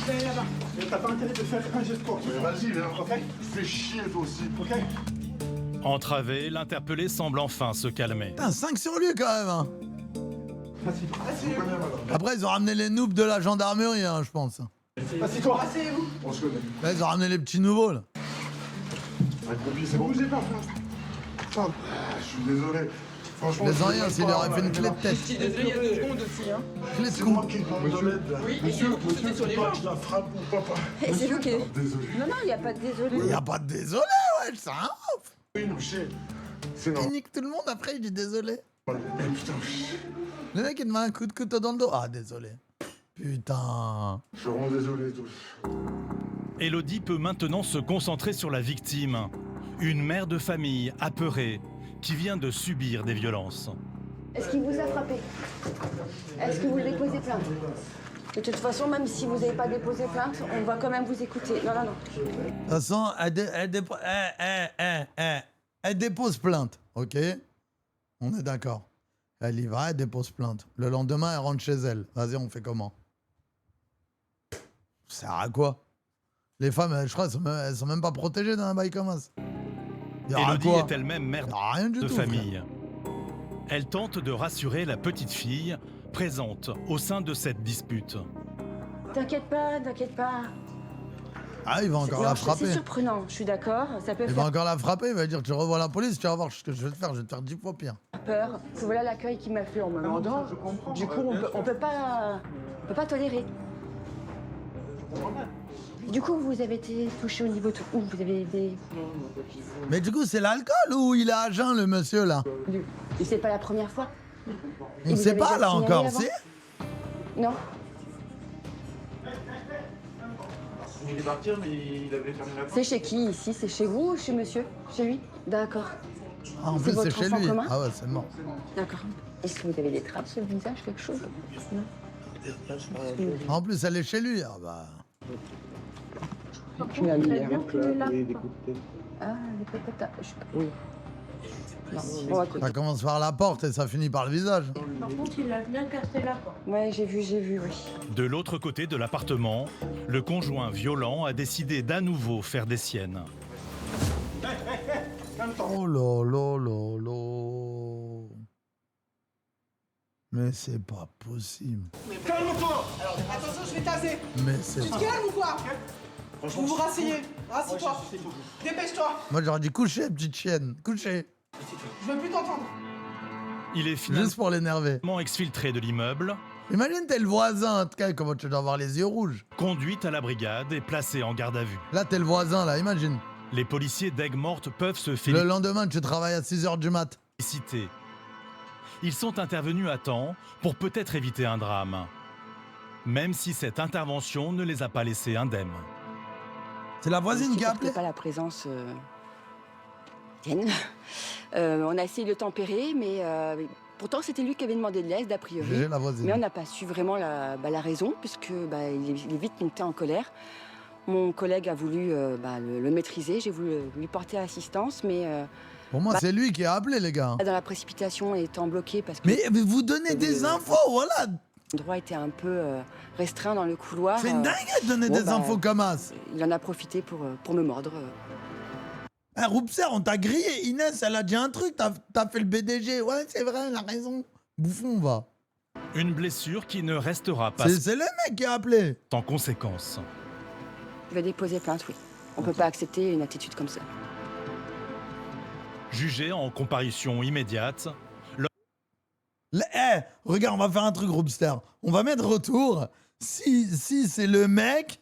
Vous allez là-bas. T'as pas intérêt de faire un geste court. Mais vas-y, viens, ok? Fais chier toi aussi, ok? Entravé, l'interpellé semble enfin se calmer. Putain, 5 sur lui quand même. Hein. Assieds-vous. Après, ils ont ramené les noobs de la gendarmerie, hein, je pense. Assieds-toi. Asseyez-vous. On se connaît. Là, ils ont ramené les petits nouveaux, là. C'est bon. Bougez pas, frère. Je suis désolé. Franchement, Les rien, s'il aurait fait une clé de tête. Je suis désolé, il y a 2 secondes aussi, hein. Clé de c'est moi cou. qui demande de l'aide. là. Oui, Monsieur, c'était sur les pas mains. que je la frappe ou papa. Et c'est vous qui. Désolé. Non, il n'y a pas de désolé. Il y a pas de désolé, ouais, c'est un ouf. Oui, non, c'est Il normal. nique tout le monde, après, il dit désolé. Mais putain, Le mec, il te met un coup de couteau dans le dos. Ah, désolé. Putain. je suis vraiment désolé tous. Élodie peut maintenant se concentrer sur la victime. Une mère de famille apeurée qui vient de subir des violences. Est-ce qu'il vous a frappé? Est-ce que vous voulez déposer plainte? De toute façon, même si vous n'avez pas déposé plainte, on va quand même vous écouter. Non. De toute façon, elle dépose plainte, ok? On est d'accord. Elle y va, elle dépose plainte. Le lendemain, elle rentre chez elle. Vas-y, on fait comment? Ça sert à quoi? Les femmes, je crois, elles sont même pas protégées dans un bail comme ça. Y aura Élodie quoi? est elle-même mère Rien du de tout, famille. Elle tente de rassurer la petite fille présente au sein de cette dispute. T'inquiète pas. Ah, il va encore la frapper. C'est surprenant, je suis d'accord. Ça peut Il va encore la frapper, il va dire tu revois la police, tu vas voir ce que je vais te faire, je vais te faire 10 fois pire. peur. Voilà l'accueil qu'il m'a fait en me demandant. Du coup, on peut pas tolérer. Du coup, vous avez été touché au niveau où vous avez des... Mais du coup, c'est l'alcool ou il est à jeun, le monsieur, là? Et c'est pas la première fois. On ne sait pas, là, encore, c'est? Non. Il voulait partir, mais il avait fermé la porte. C'est chez qui, ici? C'est chez vous ou chez monsieur? Chez lui? D'accord. Ah, en plus, c'est votre chez enfant lui. commun? Ah ouais, c'est mort. D'accord. Est-ce que vous avez des traces sur le visage, quelque chose? Non. En plus, elle est chez lui. Ah bah... Tu as mis les coups de tête. Ah, les pépettes. Oui. Non, on va écouter. Ça commence par la porte et ça finit par le visage. Par contre, il a bien cassé la porte. Ouais, j'ai vu, oui. De l'autre côté de l'appartement, le conjoint violent a décidé d'à nouveau faire des siennes. Oh là là là là. Mais c'est pas possible. Calme-toi. Attention, je vais taser. Mais Tu c'est te pas... calmes ou quoi? Vous vous rasseyez. Rassis-toi. Dépêche-toi. Moi j'aurais dit coucher, petite chienne. Coucher. Je veux plus t'entendre. Il est finalement Juste pour l'énerver. exfiltré de l'immeuble, Imagine t'es le voisin, en tout cas, comment tu dois avoir les yeux rouges. conduit à la brigade et placé en garde à vue. Là t'es le voisin, là, imagine. Les policiers d'Aigues-Mortes peuvent se Le lendemain, tu travailles à 6h du mat. féliciter. Ils sont intervenus à temps pour peut-être éviter un drame, même si cette intervention ne les a pas laissés indemnes. C'est la voisine qui a appelé. Pas la présence d'Étienne. On a essayé de le tempérer, mais pourtant c'était lui qui avait demandé de l'aide, a priori. J'ai la voisine. Mais on n'a pas su vraiment la raison, puisque il est vite monté en colère. Mon collègue a voulu le maîtriser, j'ai voulu lui porter assistance, mais... Pour moi, c'est lui qui a appelé, les gars. Dans la précipitation, étant bloqué parce que... Mais vous donnez des infos, voilà. Le droit était un peu restreint dans le couloir. C'est une dinguerie de donner des infos comme as. Il en a profité pour me mordre. Un Roupser, on t'a grillé. Inès, elle a dit un truc, t'as fait le BDG. Ouais, c'est vrai, elle a raison. Bouffon, va. Une blessure qui ne restera pas C'est le mec qui a appelé. sans conséquence. Je vais déposer plainte, oui. On peut pas accepter une attitude comme ça. Jugé en comparution immédiate, Regarde, on va faire un truc, Roupster. On va mettre retour. Si c'est le mec,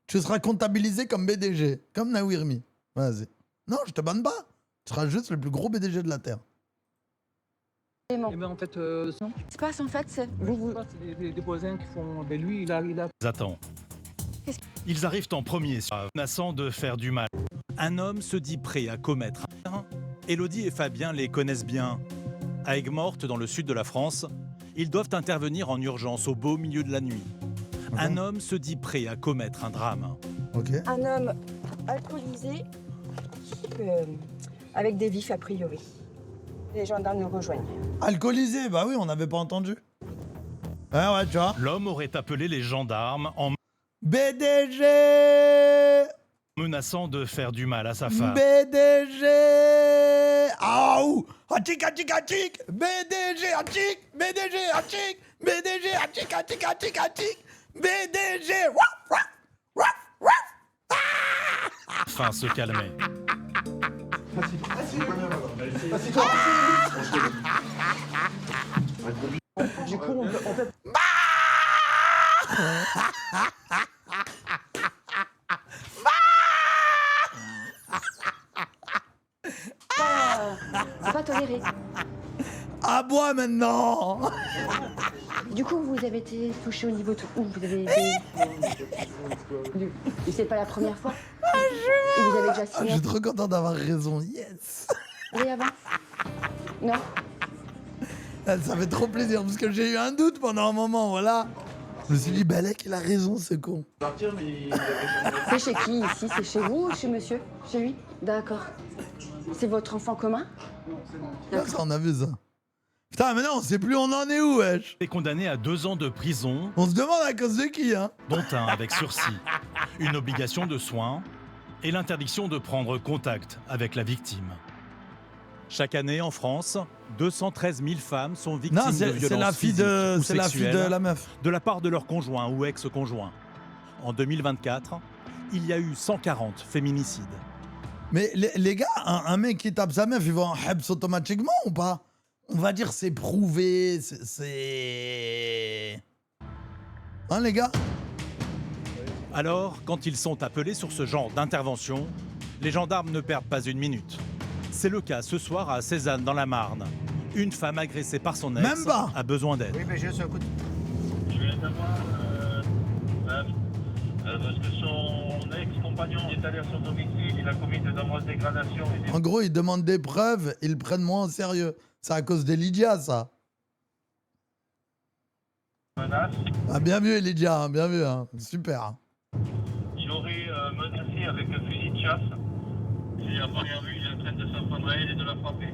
tu seras comptabilisé comme BDG, comme Nawirmi. Vas-y. Non, je te banne pas. Tu seras juste le plus gros BDG de la Terre. Eh ben, en fait, Ce qui se passe, en fait, c'est... c'est des voisins qui font... Ben lui, il a... attend. Ils arrivent en premier, menaçant de faire du mal. Un homme se dit prêt à commettre un crime. Élodie et Fabien les connaissent bien. À Aigues-Mortes, dans le sud de la France, ils doivent intervenir en urgence au beau milieu de la nuit. Un homme se dit prêt à commettre un drame. Un homme alcoolisé, avec des vifs a priori. Les gendarmes nous rejoignent. Alcoolisé, bah oui, on n'avait pas entendu. Ouais, tu vois. L'homme aurait appelé les gendarmes en BDG, menaçant de faire du mal à sa femme. BDG, aouh, atik, atik, atik, BDG, atik, BDG, atik, BDG, atik, atik, atik, atik, BDG, waf, waf, waf, waf. Enfin se calmer. Assis-toi. Du coup, on peut... C'est pas toléré. À bois maintenant. Du coup, vous avez été touché au niveau où vous avez été... Et c'est pas la première fois. Et vous avez déjà Je signé. suis trop content d'avoir raison, yes. Oui, avant. Non. Ça fait trop plaisir parce que j'ai eu un doute pendant un moment, voilà. Je me suis dit, Balek, il a raison, ce con. Partir, mais... C'est chez qui ici? C'est chez vous ou chez monsieur? Chez lui? D'accord. C'est votre enfant commun? Ah, ça, on a vu ça. Putain, mais non, on sait plus on en est où, wesh. Est condamné à 2 ans de prison, On se demande à cause de qui, hein. dont un avec sursis, une obligation de soins et l'interdiction de prendre contact avec la victime. Chaque année en France, 213 000 femmes sont victimes Non, de c'est violences la fille physiques de, ou c'est la fille de sexuelles la meuf. de la part de leur conjoint ou ex-conjoint. En 2024, il y a eu 140 féminicides. Mais les gars, un mec qui tape sa meuf, il va en hebs automatiquement ou pas? On va dire c'est prouvé, c'est... Hein, les gars? Alors, quand ils sont appelés sur ce genre d'intervention, les gendarmes ne perdent pas une minute. C'est le cas ce soir à Cézanne, dans la Marne. Une femme agressée par son ex Même pas. a besoin d'aide. Oui, mais j'ai un coup de... Je viens d'avoir parce que son ex-compagnon est allé à son domicile, il a commis de nombreuses dégradations. En gros, ils demandent des preuves, ils le prennent moins au sérieux. C'est à cause d'Elydia, ça. Menaces. Ah, bien vu, Elydia, hein, bien vu, hein. Super. Il aurait menacé avec un fusil de chasse Si à première vue, il est en train de s'en prendre à elle et de la frapper.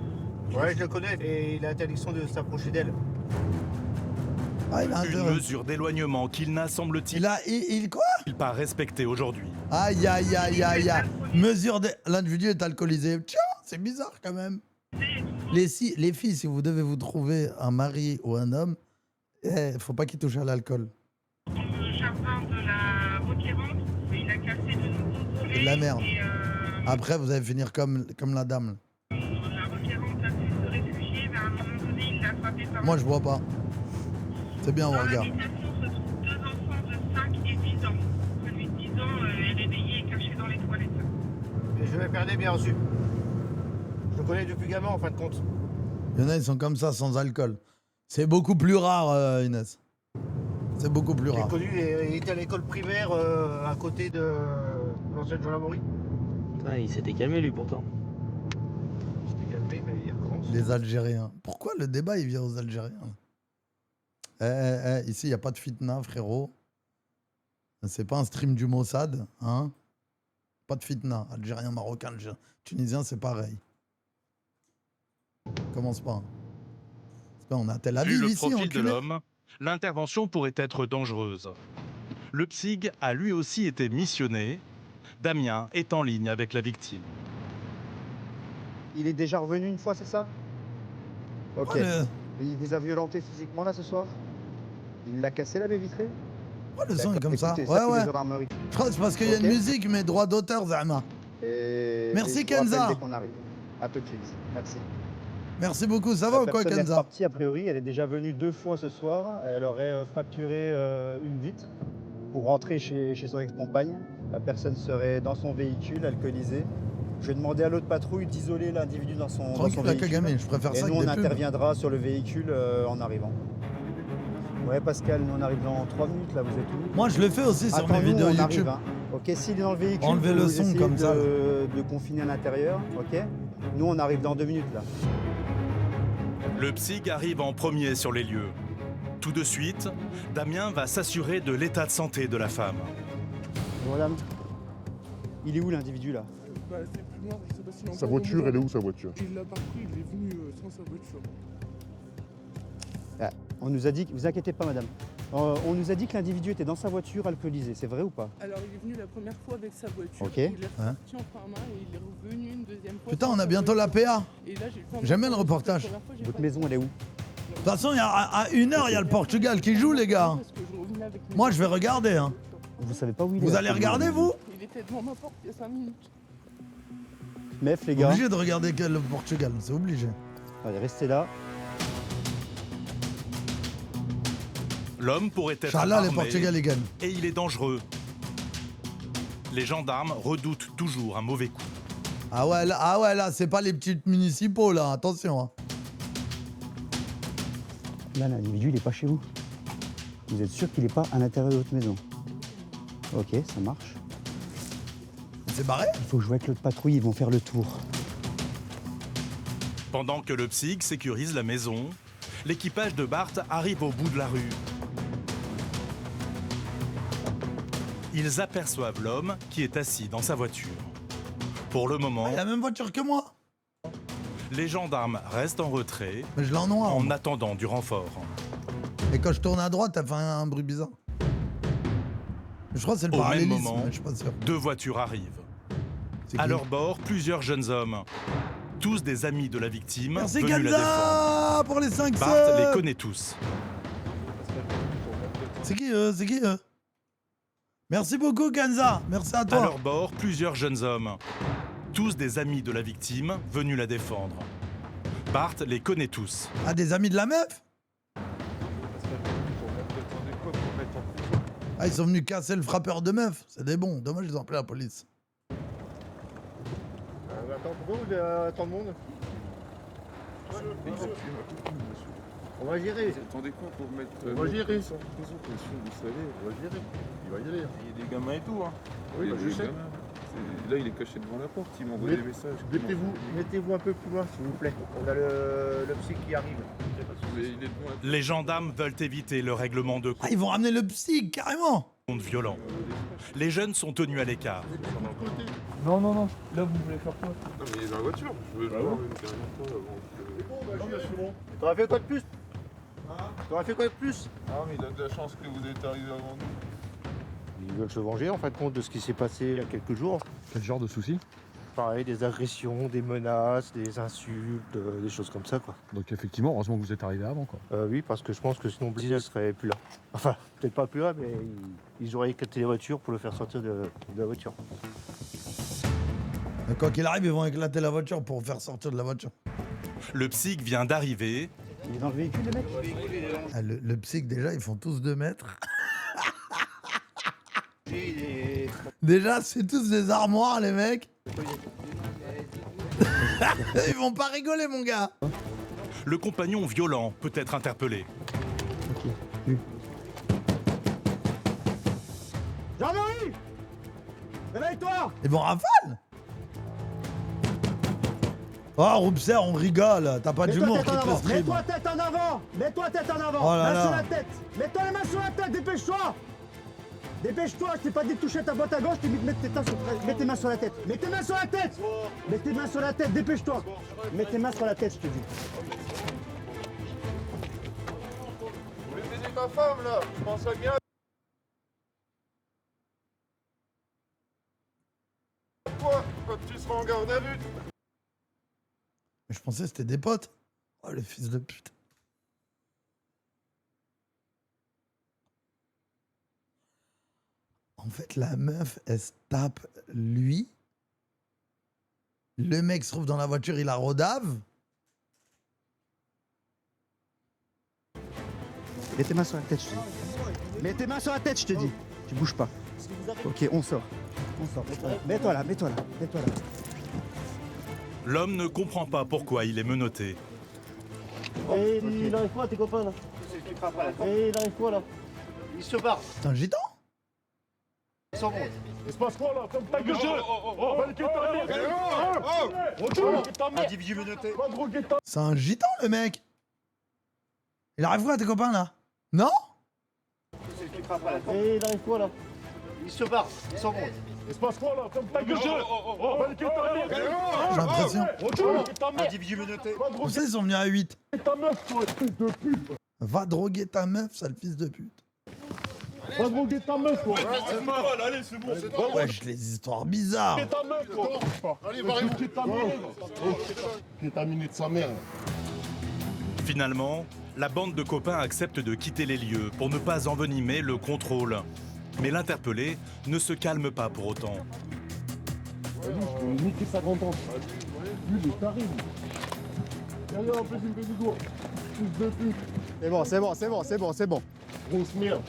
Ouais, je le connais et il a interdiction de s'approcher d'elle. Ah, il a Une intérêt. mesure d'éloignement qu'il n'a, semble-t-il, Il quoi pas respecté aujourd'hui. Aïe, aïe, aïe, aïe, aïe. Mesure de... L'individu est alcoolisé. Tiens, c'est bizarre quand même. Les filles, si vous devez vous trouver un mari ou un homme, faut pas qu'il touche à l'alcool. Le jardin de la requérante, il a cassé de nouveaux volets. C'est de la merde. Et, Après, vous allez finir comme la dame. la requérante a pu se réfugier, mais à un moment donné, il l'a frappé par Moi, je bois pas. C'est bien, on Dans regarde. l'habitation se trouvent 2 enfants de 5 et 10 ans. Celui de 10 ans est réveillé et caché dans les toilettes. Et je vais perdre bien reçu. Je le connais depuis gamin en fin de compte. Il y en a, ils sont comme ça, sans alcool. C'est beaucoup plus rare, Inès. C'est beaucoup plus J'ai rare. connu, il était à l'école primaire à côté de l'ancienne gendarmerie. Il s'était calmé lui pourtant. Il s'était calmé, mais il recommence. Les Algériens. Pourquoi le débat, il vient aux Algériens? Ici, il n'y a pas de fitna, frérot. C'est pas un stream du Mossad, hein? Pas de fitna. Algérien, Marocain, Algérien. Tunisien, c'est pareil. Commence pas. On a Tel Vu Aviv le ici, profil de enculé. l'homme, l'intervention pourrait être dangereuse. Le PSIG a lui aussi été missionné. Damien est en ligne avec la victime. Il est déjà revenu une fois, c'est ça? Ok. Ouais, Il les a violentés physiquement là ce soir? Il l'a cassé la baie vitrée? le son est comme ça. Écoutez, Ouais, c'est ouais. les gendarmeries. Je crois que c'est parce qu'il y a une Ok. musique, mais droit d'auteur, Zama. Merci, Et je vous Kenza. rappelle dès qu'on arrive. À tout de suite. Merci. Merci beaucoup. Ça va ou quoi, personne est Kenza? repartie, a priori, elle est déjà venue 2 fois ce soir. Elle aurait fracturé une vitre pour rentrer chez son ex-compagne. La personne serait dans son véhicule, alcoolisée. Je vais demander à l'autre patrouille d'isoler l'individu dans son Tranquille, la véhicule. Kagame, je préfère Et ça nous, que on des pubs. interviendra sur le véhicule en arrivant. Ouais, Pascal, nous on arrive dans 3 minutes là, vous êtes où? Moi, je le fais aussi sur Attends, mes nous, vidéos on YouTube. arrive, hein. Ok, s'il est dans le véhicule, Enlevez vous le son essayez comme ça. de confiner à l'intérieur, ok? Nous, on arrive dans 2 minutes là. Le PSIG arrive en premier sur les lieux. Tout de suite, Damien va s'assurer de l'état de santé de la femme. Madame, il est où l'individu là? Bah, c'est plus noir, je sais pas s'il est Sa encore voiture, dans elle est le- où sa voiture? Il l'a pas pris, il est venu sans sa voiture. Ah, on nous a dit, vous inquiétez pas madame, on nous a dit que l'individu était dans sa voiture alcoolisé, c'est vrai ou pas? Alors il est venu la première fois avec sa voiture. Ok. Il est Hein reparti en pharma et il est revenu une deuxième fois. Putain, sans on a sa bientôt la voiture. PA. Et là, j'ai le temps de J'aime bien le faire la reportage. première fois, j'ai Votre pas- maison, elle est où? De toute façon, à 1h, il y a le Portugal qui joue, les gars. Parce que je revenais avec mes Moi, je vais regarder. Hein. Vous savez pas où il est? Vous allez regarder, vous? Il était devant ma porte il y a 5 minutes. Mef les gars. Obligé de regarder le Portugal, c'est obligé. Allez, restez là. L'homme pourrait être Inch'Allah, les armé Portugais gagnent. et il est dangereux. Les gendarmes redoutent toujours un mauvais coup. Ah ouais, là, c'est pas les petits municipaux, là, attention. Hein. Là, l'individu, il est pas chez vous. Vous êtes sûr qu'il est pas à l'intérieur de votre maison? Ok, ça marche. C'est barré? Il faut que je vois avec l'autre patrouille, ils vont faire le tour. Pendant que le PSIG sécurise la maison, l'équipage de Bart arrive au bout de la rue. Ils aperçoivent l'homme qui est assis dans sa voiture. Pour le moment, Il a la même voiture que moi. les gendarmes restent en retrait Mais je l'ai en noir. en attendant du renfort. Et quand je tourne à droite, t'as fait un bruit bizarre. Je crois que c'est le Au même parallélisme, moment, mais je suis pas sûr. 2 voitures arrivent. C'est À qui leur bord, plusieurs jeunes hommes. Tous des amis de la victime Merci venus la défendre. Kenza pour les 5 Bart subs. les connaît tous. C'est qui eux? C'est qui eux? Merci beaucoup Kenza. Merci à À toi. leur bord, plusieurs jeunes hommes. Tous des amis de la victime venus la défendre. Bart les connaît tous. Ah, des amis de la meuf? Ah, ils sont venus casser le frappeur de meuf. C'est des bons. Dommage, ils ont appelé la police. Attends, pourquoi vous attendez le monde? On va gérer. Vous attendez quoi pour mettre. On va gérer. Sans pression, vous savez. On va gérer. Il va y aller. Il y a des gamins et tout, hein. Oui, Il y a bah, des je sais. gamins. Là, il est caché devant la porte, il m'envoie des messages. Mettez-vous un peu plus loin, s'il vous plaît. On a le psy qui arrive. Mais il est devant la Les gendarmes veulent éviter le règlement de compte. Ah, ils vont ramener le psy, carrément. violent. Les jeunes sont tenus à l'écart. Non, non, non. Là, vous voulez faire quoi? Non, mais il est dans la voiture. Je veux le voir derrière toi avant. T'aurais fait quoi de plus? T'aurais fait quoi de plus? Ah, mais il a de la chance que vous êtes arrivé avant nous. Ils veulent se venger en fin de compte de ce qui s'est passé il y a quelques jours. Quel genre de soucis? Pareil, des agressions, des menaces, des insultes, des choses comme ça quoi. Donc effectivement, heureusement que vous êtes arrivé avant quoi. Oui, parce que je pense que sinon Blizzy ne serait plus là. Enfin, peut-être pas plus là, mais ils auraient éclaté les voitures pour le faire sortir de la voiture. Mais quoi qu'il arrive, ils vont éclater la voiture pour faire sortir de la voiture. Le psych vient d'arriver. Il est dans le véhicule, le mec? Ah, le psych, déjà, ils font tous 2 mètres. Déjà, c'est tous des armoires, les mecs. Ils vont pas rigoler, mon gars. Le compagnon violent peut être interpellé. Jean-Marie! Réveille-toi! Ils vont rafale. Oh, Roubser, on rigole. T'as pas d'humour qui te stream. Mets-toi tête en avant! Mets-toi tête en avant! Oh là Main là. sur la tête! Mets-toi les mains sur la tête, dépêche-toi! Dépêche-toi, je t'ai pas dit de toucher ta boîte à gauche, je t'ai dit de mettre mets tes mains sur la tête! Mets tes mains sur la tête! Mets tes mains sur la tête, dépêche-toi! Mets tes mains sur la tête, je te dis. Vous voulez aider ta femme là? Je pense à bien. Quoi? Quand tu seras en garde à vue. Mais je pensais que c'était des potes. Oh, le fils de pute. En fait, la meuf, elle se tape lui. Le mec se trouve dans la voiture, il la rodave. Mets tes mains sur la tête, je te dis. Mets tes mains sur la tête, je te dis. Tu bouges pas. Ok, on sort. On sort. Mets-toi là, mets-toi là, mets-toi là. L'homme ne comprend pas pourquoi il est menotté. Et il arrive quoi, tes copains là? Et il arrive quoi là? Il se barre. C'est un gitan? Ils s'en vont. Il se passe quoi là? Comme ta gueule! Individu menotté. C'est un gitan, le mec. Il arrive quoi, tes copains, là? Non? Et il arrive quoi là? Il se barre. Ils s'en vont. Il se passe quoi là? Comme ta gueule! J'ai l'impression. Individu menotté. Vous savez, ils sont venus à 8. Ta meuf, toi, fils de pute! Va droguer ta meuf, sale fils de pute. Va droguer ta meuf, toi! C'est normal, allez, c'est bon. Wesh, les histoires bizarres. Ta meuf, toi! Allez, va réveiller ta meuf! Kétaminer de sa mère. Finalement, la bande de copains accepte de quitter les lieux pour ne pas envenimer le contrôle. Mais l'interpellé ne se calme pas pour autant. Vas-y, je vais niquer sa grande-tante. Lui, il est taré. Regarde, en plus, il me fait du doigt. Fils de pute. C'est bon, c'est bon, c'est bon, c'est bon, c'est bon. Grosse merde.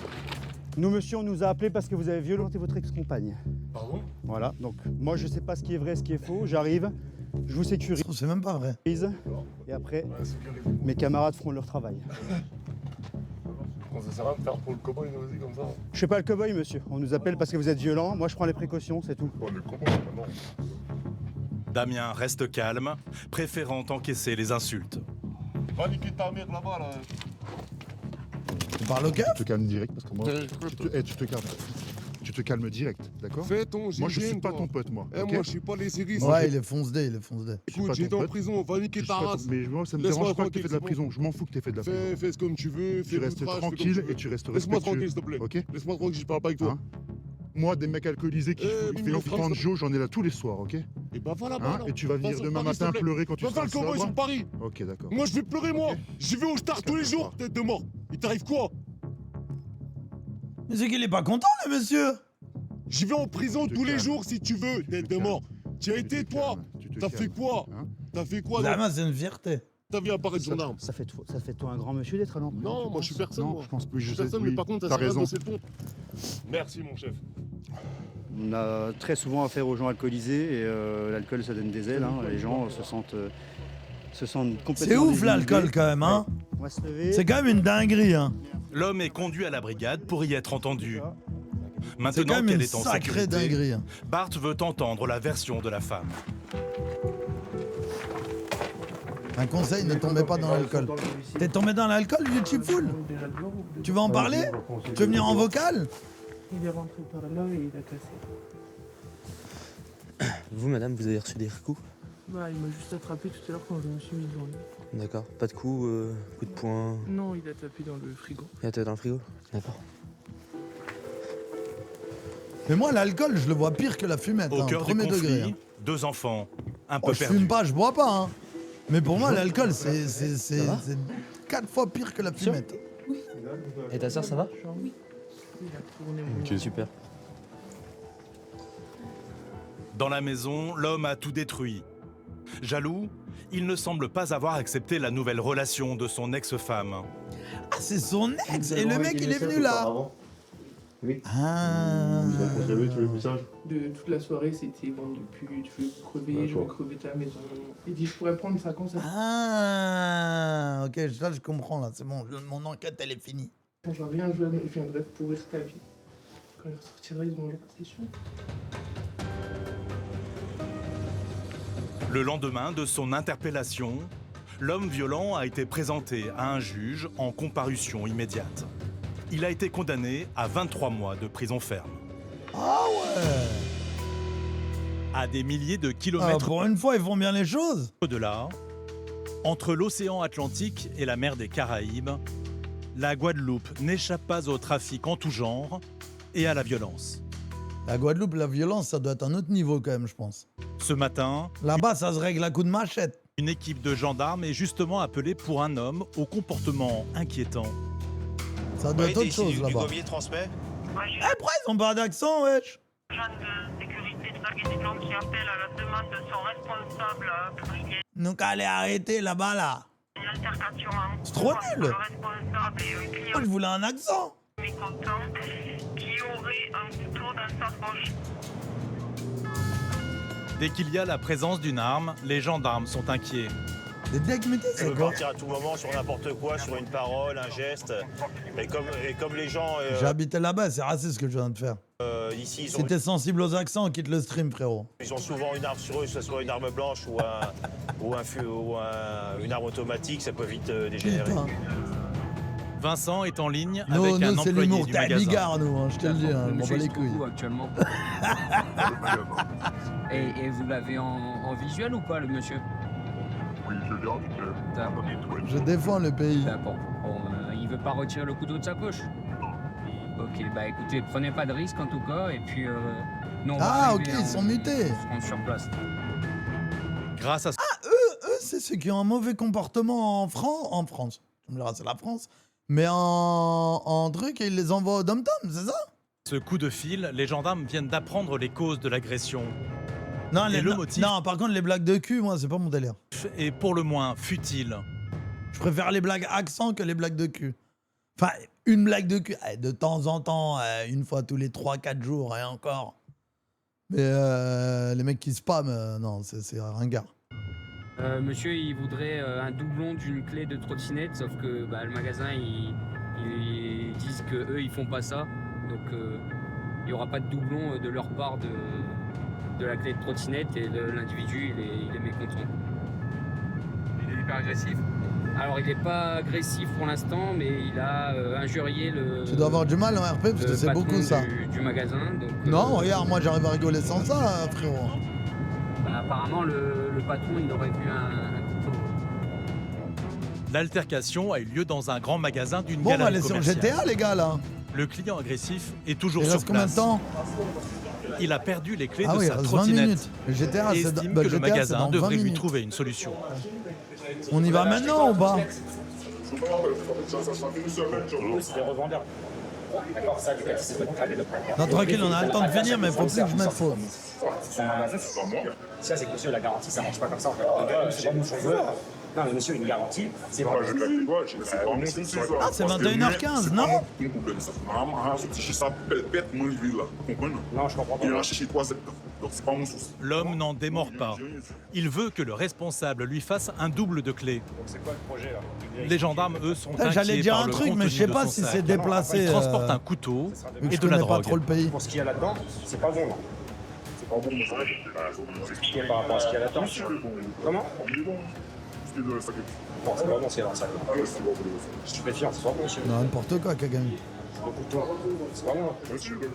Nous, monsieur, on nous a appelé parce que vous avez violenté votre ex-compagne. Pardon? Voilà, donc moi, je sais pas ce qui est vrai, ce qui est faux. J'arrive, je vous sécurise. C'est même pas vrai. Et après, mes camarades feront leur travail. Ça sert à rien de faire pour le cow-boy, vas-y, comme ça. Je suis pas le cow-boy, monsieur. On nous appelle parce que vous êtes violent. Moi, je prends les précautions, c'est tout. Oh, le cow-boy, non. Damien reste calme, préférant encaisser les insultes. Va niquer ta mère là-bas, là. Tu parles au cœur? Tu te calmes direct parce que moi. Tu te calmes. Tu te calmes direct, d'accord? Fais ton Moi, je suis pas ton pote, moi. Eh, ok? moi, je suis pas les séries. Ouais, il est fonce-dé, il est fonce-dé. Écoute, j'étais en prison, va niquer ta race. Mais moi, ça me dérange pas que t'aies fait de la prison. Je m'en fous que t'aies fait de la prison. Fais ce comme tu veux. Tu restes tranquille et tu restes Laisse-moi respectueux. tranquille, s'il te plaît. Ok? Laisse-moi tranquille, je parle pas avec toi. Hein? Moi, des mecs alcoolisés qui font prendre Joe, j'en ai là tous les soirs, ok? Et bah voilà, Hein? Et tu vas venir demain matin pleurer quand tu seras seras le cow-boy sobre. sur Paris. Ok, d'accord. Moi, je vais pleurer, moi. J'y vais au star tous les jours, tête de mort. Il t'arrive quoi? Mais c'est qu'il est pas content, le monsieur. J'y vais en prison tous les jours si tu veux, tête de mort. Tu as été, toi? T'as fait quoi? T'as fait quoi? La main, c'est une fierté. T'as vu apparaître gendarme. Ça fait de toi un grand monsieur d'être un employé. Non, moi je suis personne. Non, je pense je suis personne, mais par contre, t'as raison. C'est le ton. Merci, mon chef. On a très souvent affaire aux gens alcoolisés et l'alcool ça donne des ailes. Hein. Les gens se sentent complètement. C'est ouf l'alcool quand même, hein. On va se lever. C'est quand même une dinguerie, hein. L'homme est conduit à la brigade pour y être entendu. C'est quand Maintenant même qu'elle une est en sacrée sécurité, dinguerie, hein. Bart veut entendre la version de la femme. Un conseil, ne tombez pas dans l'alcool. T'es tombé dans l'alcool, YouTube Full? Tu veux en parler? Tu veux venir en vocal? Il est rentré par là et il a cassé. Vous, madame, vous avez reçu des coups? Bah, il m'a juste attrapé tout à l'heure quand je me suis mis devant lui. D'accord. Pas de coups, coup de poing? Non, il a tapé dans le frigo. Il a tapé dans le frigo? D'accord. Mais moi, l'alcool, je le vois pire que la fumette. Au cœur du premier conflit, degré. Hein. 2 enfants, un Oh, peu je perdus. fume pas, je bois pas. Hein. Mais pour moi, l'alcool, c'est 4 fois pire que la fumette. Et ta soeur, ça va? Oui. Il a tourné mon Ok, super. Dans la maison, l'homme a tout détruit. Jaloux, il ne semble pas avoir accepté la nouvelle relation de son ex-femme. Ah, c'est son ex. Et le mec, il est venu là. Oui. Ah. Vous avez tous les messages? De toute la soirée, c'était bande de pute, je veux crever, je veux crever ta maison. Il dit, je pourrais prendre 50 ans. Ah, ok, là, je comprends, là. C'est bon, mon enquête, elle est finie. Quand je reviens, je viendrai pourrir ta vie. Quand il ressortira, ils vont c'est sûr. Le lendemain de son interpellation, l'homme violent a été présenté à un juge en comparution immédiate. Il a été condamné à 23 mois de prison ferme. Ah ouais. À des milliers de kilomètres pour une fois, ils font bien les choses. au-delà, entre l'océan Atlantique et la mer des Caraïbes, la Guadeloupe n'échappe pas au trafic en tout genre et à la violence. La Guadeloupe, la violence, ça doit être un autre niveau quand même, je pense. Ce matin, là-bas, ça se règle à coups de machette. Une équipe de gendarmes est justement appelée pour un homme au comportement inquiétant. Ça doit être autre chose là-bas. transmet. Pourquoi ils ont pas d'accent, wesh? Agent de sécurité de Saguenay-Blanc qui appelle à la demande de son responsable pour qu'il y ait Donc allez arrêter là-bas, là. une altercation en C'est trop cours entre nul. le responsable et un client Moi, je voulais un accent. mécontent qui aurait un couteau dans sa poche. Dès qu'il y a la présence d'une arme, les gendarmes sont inquiets. Des decks mutés, Ça peut partir à tout moment sur n'importe quoi, sur une parole, un geste. Et comme les gens J'ai habité là-bas, c'est raciste ce que je viens de faire. ici, ils Si t'es sensible aux accents, quitte le stream, frérot. ils ont souvent une arme sur eux, que ce soit une arme blanche ou une arme automatique, ça peut vite dégénérer. Putain. Vincent est en ligne Non, avec un nous, c'est employé l'humour, du t'es à magasin. Bigard, nous, hein, je te le dis, hein, m'en bats les couilles. actuellement. Et vous l'avez en visuel ou pas, le monsieur? Oui, je l'ai en visuel. Je défends le pays. D'accord. Bon, il veut pas retirer le couteau de sa poche? Ok, bah écoutez, prenez pas de risque en tout cas, et puis nous on va Ah, ok, arriver, ils sont mutés. on se rend sur place. Grâce à Ah, eux, c'est ceux qui ont un mauvais comportement en France. Tu me diras, c'est la France. Mais en truc, ils les envoient au dom-tom, c'est ça? ce coup de fil, les gendarmes viennent d'apprendre les causes de l'agression. Non, Et le motif non, par contre, les blagues de cul, moi, c'est pas mon délire. est pour le moins futile. Je préfère les blagues accent que les blagues de cul. Enfin, une blague de cul, de temps en temps, une fois tous les 3-4 jours, et encore. Mais les mecs qui spamment, non, c'est ringard. Monsieur, il voudrait un doublon d'une clé de trottinette, sauf que le magasin, ils disent que eux ils font pas ça. Donc il n'y aura pas de doublon de leur part de la clé de trottinette et l'individu il est mécontent. Il est hyper agressif? Alors il n'est pas agressif pour l'instant, mais il a injurié le... Tu dois avoir du mal en RP parce que c'est patron beaucoup ça. du magasin. Donc, Non, regarde, moi j'arrive à rigoler sans ça, frérot. Apparemment le patron il aurait vu un couteau. L'altercation a eu lieu dans un grand magasin d'une Bon, on va galerie aller sur commerciale. GTA, les gars, là. Le client agressif est toujours Il sur reste combien de place. temps? Il a perdu les clés Ah de oui, il sa reste 20 trottinette minutes. Le GTA, et c'est estime bah, que GTA, le c'est magasin dans 20 devrait lui minutes. trouver une solution. On y va maintenant ou pas? C'est des revendeurs. D'accord, ça, Non, tranquille, on a le temps de finir, mais faut plus que je mette faux. Ça, c'est que monsieur, la garantie, ça marche pas comme ça. C'est pas mon chauffeur. Non, mais monsieur, une garantie, c'est pas Ah, c'est 21h15, non? Non, je comprends pas. L'homme n'en démord pas. Il veut que le responsable lui fasse un double de clés. C'est quoi le projet, là? Les gendarmes, eux, sont inquiets J'allais dire par un le truc, mais contenu je sais de pas son si sac. c'est déplacé. Il transporte un couteau vu que et je de la connais pas drogue. trop le pays. Pour ce qu'il y a là-dedans, c'est pas bon, là. C'est pas bon, vous expliquez par rapport à ce qu'il y a là-dedans. Comment? Non, c'est pas bon, c'est dans le sac. Stupéfiant, c'est pas bon, monsieur. Non, n'importe quoi, Kagami. beaucoup de toi. C'est pas moi.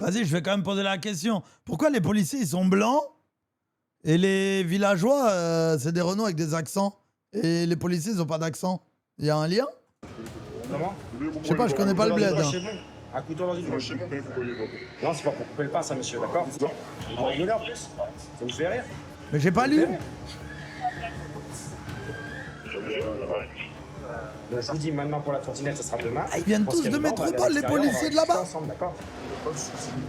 Vas-y, je vais quand même poser la question. Pourquoi les policiers, ils sont blancs et les villageois, c'est des Renault avec des accents? Et les policiers, ils ont pas d'accent. Il y a un lien? Comment? Je sais pas, je connais pas le bled. Hein. Un couteau dans une poche. Non, c'est pas pour couper le pain, ça, monsieur, d'accord? On rigole en plus. Ça vous fait rire? Mais j'ai pas lu. Je vous dis maintenant pour la trottinette, ça sera demain. Ils viennent tous de métropole, les policiers de là-bas.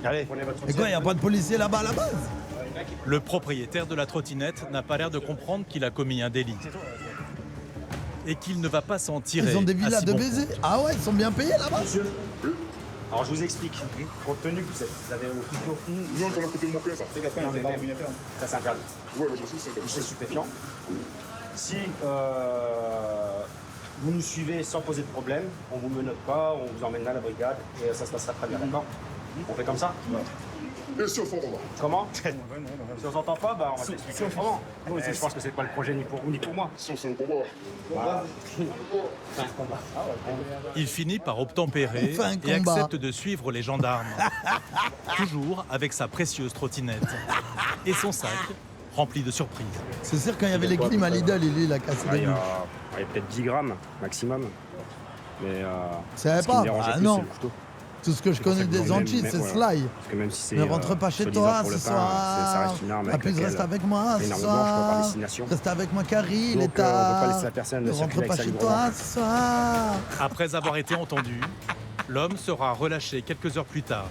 Allez, prenez votre Et quoi, il y a pas de policiers là-bas à la base? Le propriétaire de la trottinette n'a pas l'air de comprendre qu'il a commis un délit. Et qu'il ne va pas s'en tirer. Ils ont des à villas si de bon baisers. compte. Ah ouais, ils sont bien payés là-bas. Alors je vous explique, compte tenu que vous avez au couteau. Non, on a côté de mon père, ça. Ça c'est interdit. Ouais, je sais, c'est C'est stupéfiant. Si vous nous suivez sans poser de problème, on vous menotte pas, on vous emmène à la brigade et ça se passera très bien, d'accord? On fait comme ça? Et si on s'en va. Comment? Si on s'entend pas, bah on va t'expliquer autrement. Je pense que c'est pas le projet ni pour vous ni pour moi. Si on s'en combat. Voilà. C'est un combat. Il finit par obtempérer On fait un et combat. accepte de suivre les gendarmes. Toujours avec sa précieuse trottinette. Et son sac rempli de surprises. C'est sûr, quand il y avait les clims à Lidl, il a cassé Il des y bouches. a peut-être 10 grammes maximum. Mais C'est ce qui me pas. dérangeait Ah plus, non. c'est le couteau. Tout ce que je C'est pour connais ça que des vous emmenez, Antilles, mais c'est voilà. Sly. Parce que même si c'est, Ne rentre pas chez soi-disant toi pour ce le pain, soir. ça reste une arme Ah, avec puis laquelle reste avec moi une ce arme blanche pour par soir. destination. Reste avec moi, Carrie, Donc, l'État. on peut pas laisser la personne Ne circuler rentre pas avec ça chez librement. toi ce soir. Après avoir été entendu, l'homme sera relâché quelques heures plus tard.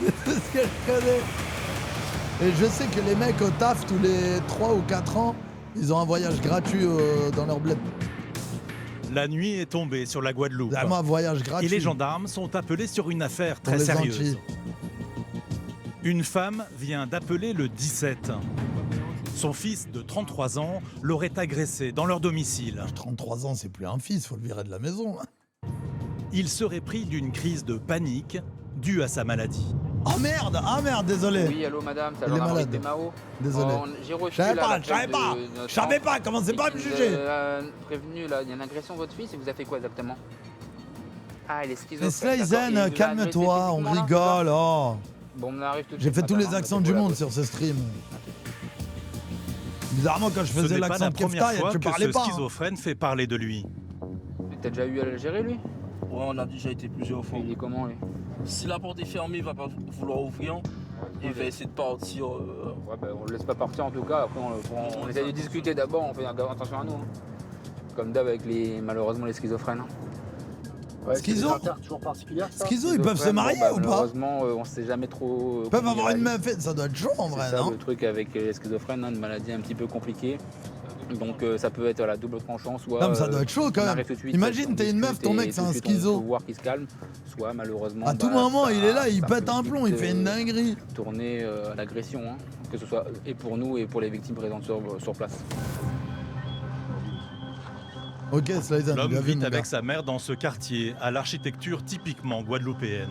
C'est ce que je connais. Et je sais que les mecs au taf, tous les 3 ou 4 ans, ils ont un voyage gratuit dans leur bled. La nuit est tombée sur la Guadeloupe. Vraiment un voyage gratuit. Et les gendarmes sont appelés sur une affaire Pour très les sérieuse. Antilles. Une femme vient d'appeler le 17. Son fils de 33 ans l'aurait agressé dans leur domicile. 33 ans, c'est plus un fils, faut le virer de la maison. Il serait pris d'une crise de panique due à sa maladie. Oh merde, désolé. Oui, allô madame, c'est la Il est gendarmerie malade. de Mao. Désolé. J'ai reçu Je savais là, pas, l'appel je savais de pas. notre Je savais enfant pas, commencez pas à me qui juger. nous a prévenu là, il y a une agression de votre fils et vous avez fait quoi exactement? Ah, il est schizophrène. Mais d'accord. Slayzen, Et il vous a calme-toi, agressé on physiquement, là, rigole. Oh. Bon, on arrive tout de J'ai suite, fait tous les madame, accents hein, du vous monde pouvez sur ce stream. Bizarrement, quand je Ce faisais n'est pas l'accent la de première Kefta, fois tu que parlais ce pas. Hein. schizophrène fait parler de lui. Mais t'as déjà eu à l'Algérie, lui? Ouais, on a déjà été plusieurs fois. Il est comment, lui? Si la porte est fermée, il va pas vouloir ouvrir. Il va essayer de partir. Ouais, bah, on le laisse pas partir en tout cas. Après, on essaie de discuter d'abord, on fait attention à nous. Hein. Comme d'hab avec malheureusement les schizophrènes. Ouais, Schizo toujours particulière, ça. Schizo, ils peuvent se marier ou pas? Malheureusement, on sait jamais trop. Ils peuvent avoir une meuf, ça doit être chaud en vrai, C'est ça, non? le truc avec les schizophrènes, une maladie un petit peu compliquée. Donc ça peut être à la double tranchant, soit. Non, mais ça doit être chaud quand on même. arrête tout de suite, Imagine, on t'es une meuf, discute ton et mec, c'est tout de un suite, schizo. On peut voir qu'il se calme, soit malheureusement. À tout moment, il est là, il pète un plomb, il fait une dingue. dinguerie. Tourner à l'agression, hein, que ce soit et pour nous et pour les victimes présentes sur place. Ok, Slayzen, L'homme bien vu, vit mon avec gars. sa mère dans ce quartier, à l'architecture typiquement guadeloupéenne.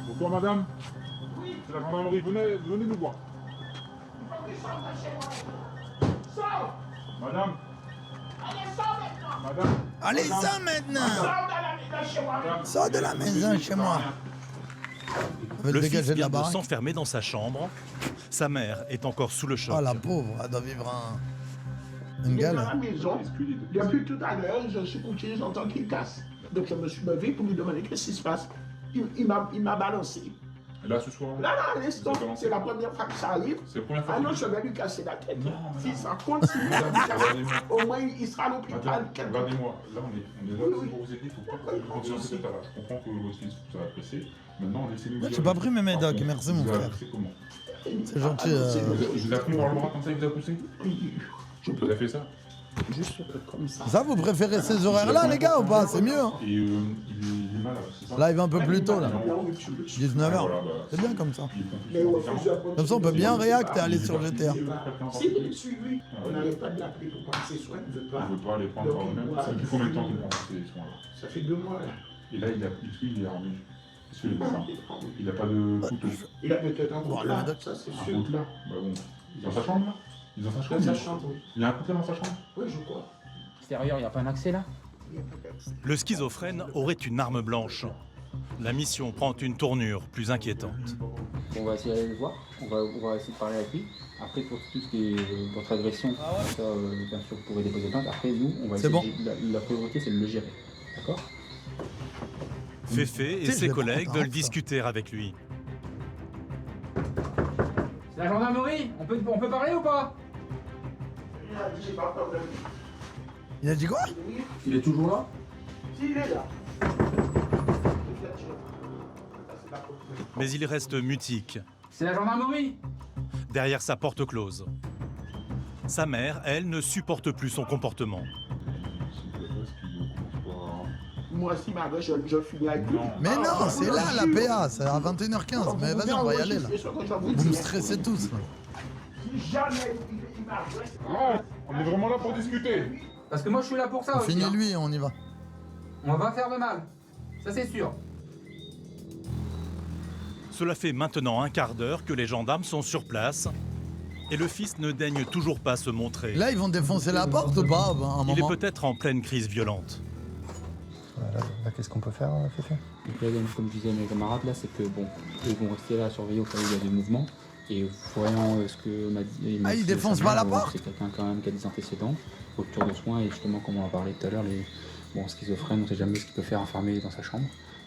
Bonjour madame. Oui. C'est la gendarmerie, venez nous voir. Madame. Madame. Allez, ça maintenant. Sors de la maison chez moi. On va Le te dégager fils de vient la de baraque. s'enfermer dans sa chambre. Sa mère est encore sous le choc. Oh la pauvre, elle doit vivre une Il est dans galère. la maison. Depuis tout à l'heure, je suis couché, j'entends qu'il casse. Donc je me suis levé pour lui demander qu'est-ce qui se passe. Il m'a balancé. Et là ce soir Là, à l'instant, c'est la première fois que ça arrive. C'est la première fois Ah que- non, je vais lui casser la tête. Si ça continue, au moins il sera à l'hôpital. Regardez-moi, là on est là Oui. pour vous aider, faut pas que vous continuez cet état-là. Je comprends que votre fils vous a pressé. Maintenant, laissez-nous. Ouais, j'ai pas pris mes médocs, merci mon frère. C'est comment? C'est gentil. Vous avez pris par le bras comme ça, il vous a poussé? Vous avez fait ça? Juste comme ça. Ça, vous préférez ces horaires-là, les gars, ou pas? C'est mieux, hein? Et il est malade, c'est ça? Là, il va un peu plus tôt, là. Ah, 19h. C'est bien comme ça. Comme ça, on peut bien réact et aller sur GTA. Si il est suivi, on n'arrête pas de l'appeler pour prendre ses soins, il ne veut pas. Il ne veut pas les prendre par lui-même. Ça fait depuis combien de temps qu'il prend ces soins-là? Ça fait 2 mois là. Et là, il est armé. Est-ce qu'il est médecin? Il n'a pas de couteau. Il a peut-être un couteau là, ça c'est Un sûr. couteau là? Bah bon. Il est dans sa chambre là? Il est dans sa chambre? Dans sa chambre, oui. Il y a un couteau dans sa chambre? Oui, je crois. Extérieur, il n'y a pas un accès là? Le schizophrène aurait une arme blanche. La mission prend une tournure plus inquiétante. On va essayer d'aller le voir, on va essayer de parler avec lui. Après, pour tout ce qui est votre agression, ça, bien sûr, vous pourrez déposer plainte. Après, nous, on va essayer. Bon. La priorité, c'est de le gérer. D'accord? Féfé et ses collègues veulent discuter avec lui. C'est la gendarmerie, on peut parler ou pas? Il a dit quoi? Il est toujours là? Si, il est là. Mais il reste mutique, C'est la gendarmerie. derrière sa porte close. Sa mère, elle, ne supporte plus son comportement. Moi aussi, ma gueule, je finis avec lui. Mais non, c'est là la PA, c'est à 21h15. Mais vas-y, on va y aller là. Vous me stressez tous. Là. Si jamais il m'agresse. Ah, on est vraiment là pour discuter. Parce que moi, je suis là pour ça On aussi. finit hein. lui et on y va. On va pas faire de mal. Ça, c'est sûr. Cela fait maintenant un quart d'heure que les gendarmes sont sur place et le fils ne daigne toujours pas se montrer. Là, ils vont défoncer la porte ou pas à un moment? Il est peut-être en pleine crise violente. Là, qu'est-ce qu'on peut faire, Féfé? Donc là, comme je disais à mes camarades, là, c'est que bon, ils vont rester là à surveiller au cas où il y a des mouvements. Et voyant ce que m'a dit... Ah, ils défoncent pas la porte? C'est quelqu'un quand même qui a des antécédents, rupture de soins, et justement, comme on en parlait tout à l'heure, les schizophrènes, on ne sait jamais ce qu'il peut faire enfermé dans sa chambre.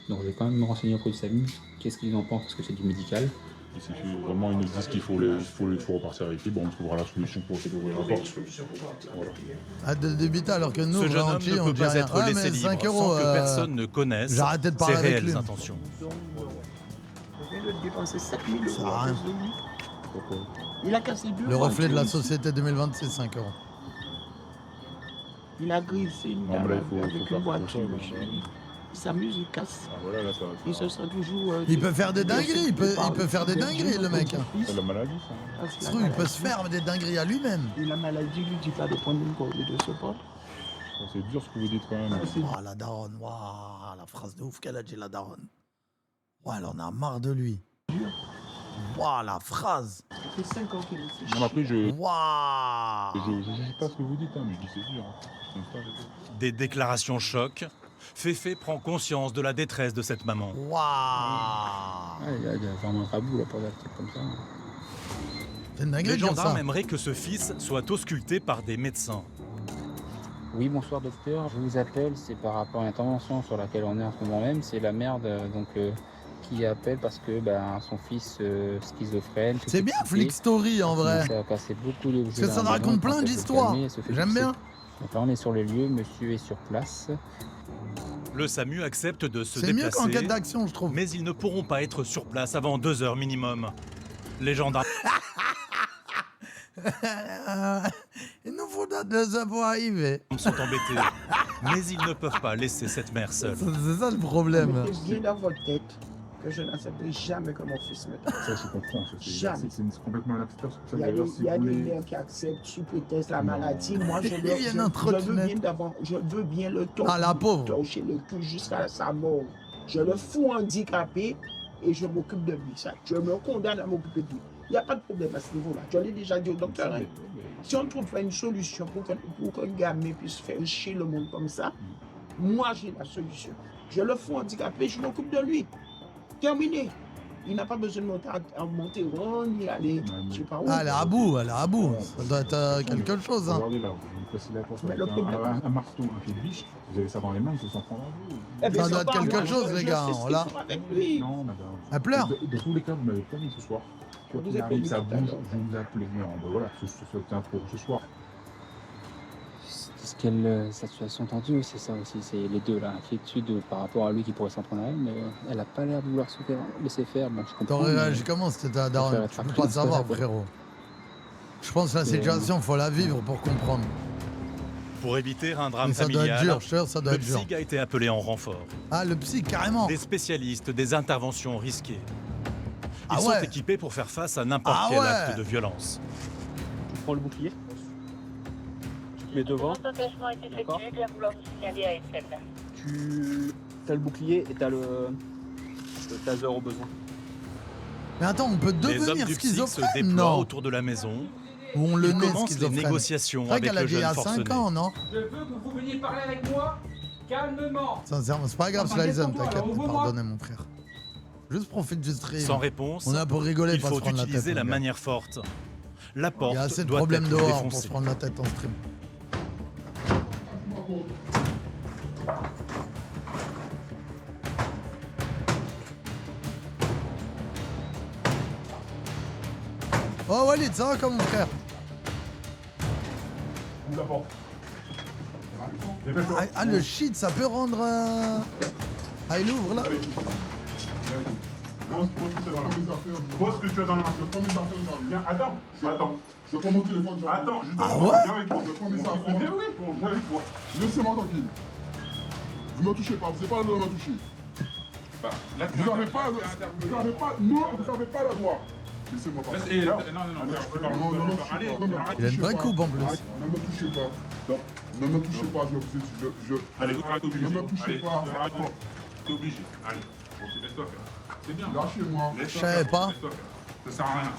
Donc je vais quand même me renseigner auprès du SAMU, qu'est-ce qu'ils en pensent, parce que c'est du médical. Et si vraiment ils nous disent qu'il faut repartir avec lui, bon, on trouvera la solution pour essayer d'ouvrir la porte. Voilà. Ah, de débiter alors que nous, Ce jeune homme gentil, ne on peut dit pas rien. être Ouais, laissé mais libre 5 sans euros, que personne ne connaisse j'ai arrêté de ses parler avec réelles lui. intentions. Je viens de dépenser 7 000 Ça sert euros à à rien. cause de lui. Il a cassé 2 Le reflet de la voitures. société 2026, 5 euros. Il a grissé une Non, mais là, dame il faut avec faire une voiture. comme ça, Il s'amuse, il casse. Ah, voilà, là, ça va. Il se sent toujours... Il peut faire des dingueries, il peut faire des dingueries, le mec. C'est la maladie, ça. Ah, c'est Ce la truc, il peut maladie. se faire des dingueries à lui-même. Et la maladie lui dit pas de prendre une corde de support. C'est dur ce que vous dites quand même. Oh, la daronne, waouh, la phrase de ouf qu'elle a dit, la daronne. Ouais, elle en a marre de lui. Waouh, la phrase. Ça fait 5 ans qu'il est fait. Non, mais après, Waouh. je juge pas ce que vous dites, hein, mais je dis c'est dur. Hein. Je n'aime pas les- Des déclarations choc. Féfé prend conscience de la détresse de cette maman. Waouh. Il y a vraiment un rabou là pour des trucs comme ça. C'est une dinguerie Les de dire gendarmes ça. aimeraient que ce fils soit ausculté par des médecins. Oui, bonsoir docteur, je vous appelle, c'est par rapport à l'intervention sur laquelle on est en ce moment même. C'est la mère qui appelle parce que son fils schizophrène. C'est bien Flick Story en vrai. Ça a cassé beaucoup d'objets. Parce que ça dans la raconte maison, plein quand elle veut d'histoires. calmer, elle se fait J'aime pousser. bien. Donc là on est sur les lieux, monsieur est sur place. Le SAMU accepte de se C'est mieux déplacer, qu'enquête d'action, je trouve. mais ils ne pourront pas être sur place avant 2 heures minimum. Les gendarmes Il nous faudra 2 heures pour arriver. sont embêtés, mais ils ne peuvent pas laisser cette mère seule. C'est ça le problème. Mettez bien dans votre tête que je n'accepterai jamais que mon fils me tape. Ça, je comprends. ça, Jamais. C'est complètement un acteur. Il y a, il y a des mères qui acceptent sous prétexte la maladie. Moi, je, Il y a une je veux bien le Ah, la pauvre. torcher le cul jusqu'à sa mort. Je le fous handicapé et je m'occupe de lui. Ça. Je me condamne à m'occuper de lui. Il n'y a pas de problème à ce niveau-là. Je l'ai déjà dit au docteur. Hein. Si on trouve pas une solution pour qu'un gamin puisse faire chier le monde comme ça, moi j'ai la solution. Je le fous handicapé, je m'occupe de lui. Terminé. Il n'a pas besoin de monter rond, ni aller, je sais pas où. Ah, elle est à bout, elle est à bout. Ça doit être quelque chose. Hein. Regardez là, vous placez la porte Mais avec le problème- un marteau, un pied de biche, vous avez ça dans les mains, vous s'en prendre à vous. Eh ben, Ça c'est doit être pas quelque moi, chose, je les sais gars. ce qu'il Là. faut avec lui. Non, madame. Elle pleure. De tous les cas, vous m'avez prévenu ce soir. Quand vous il ai arrive, prévenu ça tout à bouge, l'heure. vous vous appelez. Non, ben voilà, c'est un pour ce soir. Ce qu'elle, sa situation tendue, oui, c'est ça aussi, c'est les deux là, inquiétude par rapport à lui qui pourrait s'en prendre à elle, mais elle n'a pas l'air de vouloir se laisser faire, bon je comprends. T'aurais mais- réagi comment c'était ta daronne? Tu peux pas le savoir, frérot. Je pense que la situation, faut la vivre pour comprendre. Pour éviter un drame Mais ça doit être familial, dur, je te jure, ça doit le être dur. psy a été appelé en renfort. Ah, le psy, carrément. Des spécialistes, des interventions risquées. Ils Ah sont ouais. équipés pour faire face à n'importe Ah quel ouais. acte de violence. Tu prends le bouclier. Tu te mets devant. D'accord. Je viens vouloir vous signaler à SL. Tu as le bouclier et tu as le taser au besoin. Mais attends, on peut Les hommes devenir du psy se schizophrène? déploient Non. autour de la maison. Ou on le Ils naît commencent les schizophrène. négociations C'est vrai avec qu'elle a le dit il y jeune a 5 forcené. ans, non? Je veux que vous veniez parler avec moi Calmement. Sincèrement, c'est pas grave, Enfin, Slizen, détends-toi, t'inquiète, alors, ouvre-moi. pardonnez mon frère. Juste profite du stream. Sans réponse, On est là pour rigoler, il pas se faut prendre la tête. utiliser la mon gars. manière forte. La porte Il y a assez de doit problèmes être dehors pour se défoncée. prendre la tête en stream. Oh Walid, ça va comme mon frère? Ouvre la porte. Ah, le shit, ça peut rendre... Ah, il ouvre là. Pose ce que tu as dans la main. Je prends mes affaires. Viens, attends. Je prends mon téléphone. Attends, je Ah ouais? Viens avec moi. Je prends mes affaires. Viens avec moi. Laissez-moi tranquille. Vous ne me touchez pas. Vous n'avez pas le droit de me toucher. Vous n'avez pas... Non, vous n'avez pas le droit. Laissez-moi parler. Non. Il a une vraie coupe en plus. Ne me touchez pas. Ne me touchez pas. Allez, t'es obligé. Ne me touchez pas. T'es obligé. Allez. Bon, laisse-toi faire. C'est bien. Lâchez-moi. Je savais pas. Ça sert à rien.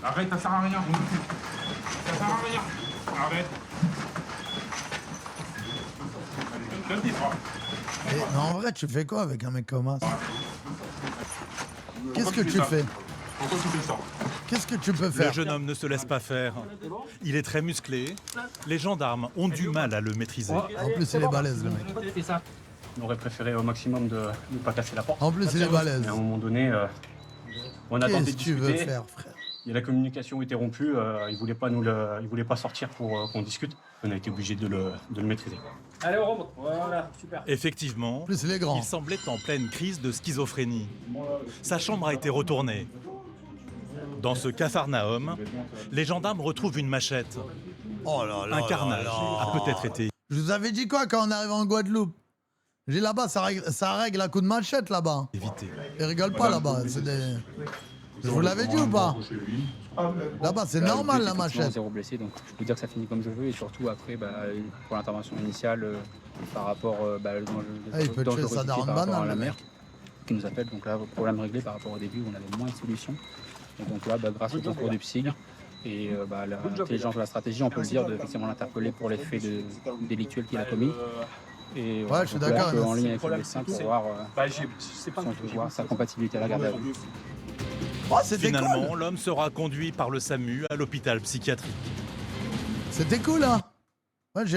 Arrête, ça sert à rien. Ça sert à rien. Arrête. Allez, donne-toi. Mais en vrai, tu fais quoi avec un mec comme ça? Qu'est-ce que tu fais? Pourquoi tu fais ça? Qu'est-ce que tu peux faire? Le jeune homme ne se laisse pas faire. Il est très musclé. Les gendarmes ont du mal à le maîtriser. En plus, il est balèze, le mec. On aurait préféré au maximum de ne pas casser la porte. En plus, il est balèze. Mais à un moment donné, on a tenté de Qu'est-ce que tu discuter. veux faire, frère? Et la communication était rompue. Il voulait pas sortir pour qu'on discute. On a été obligé de le maîtriser. Allez, on remonte. Voilà, super. Effectivement, plus, il est grand. il semblait en pleine crise de schizophrénie. Sa chambre a été retournée. Dans ce capharnaüm, les gendarmes retrouvent une machette. Oh là là. Un carnage a peut-être été. Je vous avais dit quoi quand on arrive en Guadeloupe? J'ai là-bas, ça règle à coup de machette là-bas. Évité. Ils rigolent pas là-bas. C'est des... Je vous l'avais dit ou pas? Là-bas, c'est normal la machette. Zéro blessé, donc je peux dire que ça finit comme je veux. Et surtout après, pour l'intervention initiale, par rapport il peut tuer sa daronne banane, à la le mer, mec. qui nous appelle. Donc là, problème réglé par rapport au début où on avait moins de solutions. Et donc là, grâce au concours du PSIG et l'intelligence de la stratégie, on peut le dire, de effectivement l'interpeller pour les faits délictuels qu'il a commis. Et ouais, je suis d'accord. En ligne avec le médecin pour voir, si on peut voir sa compatibilité à la garde à vue. Oh, Finalement, l'homme sera conduit par le SAMU à l'hôpital psychiatrique. C'était cool, hein? Ouais, j'ai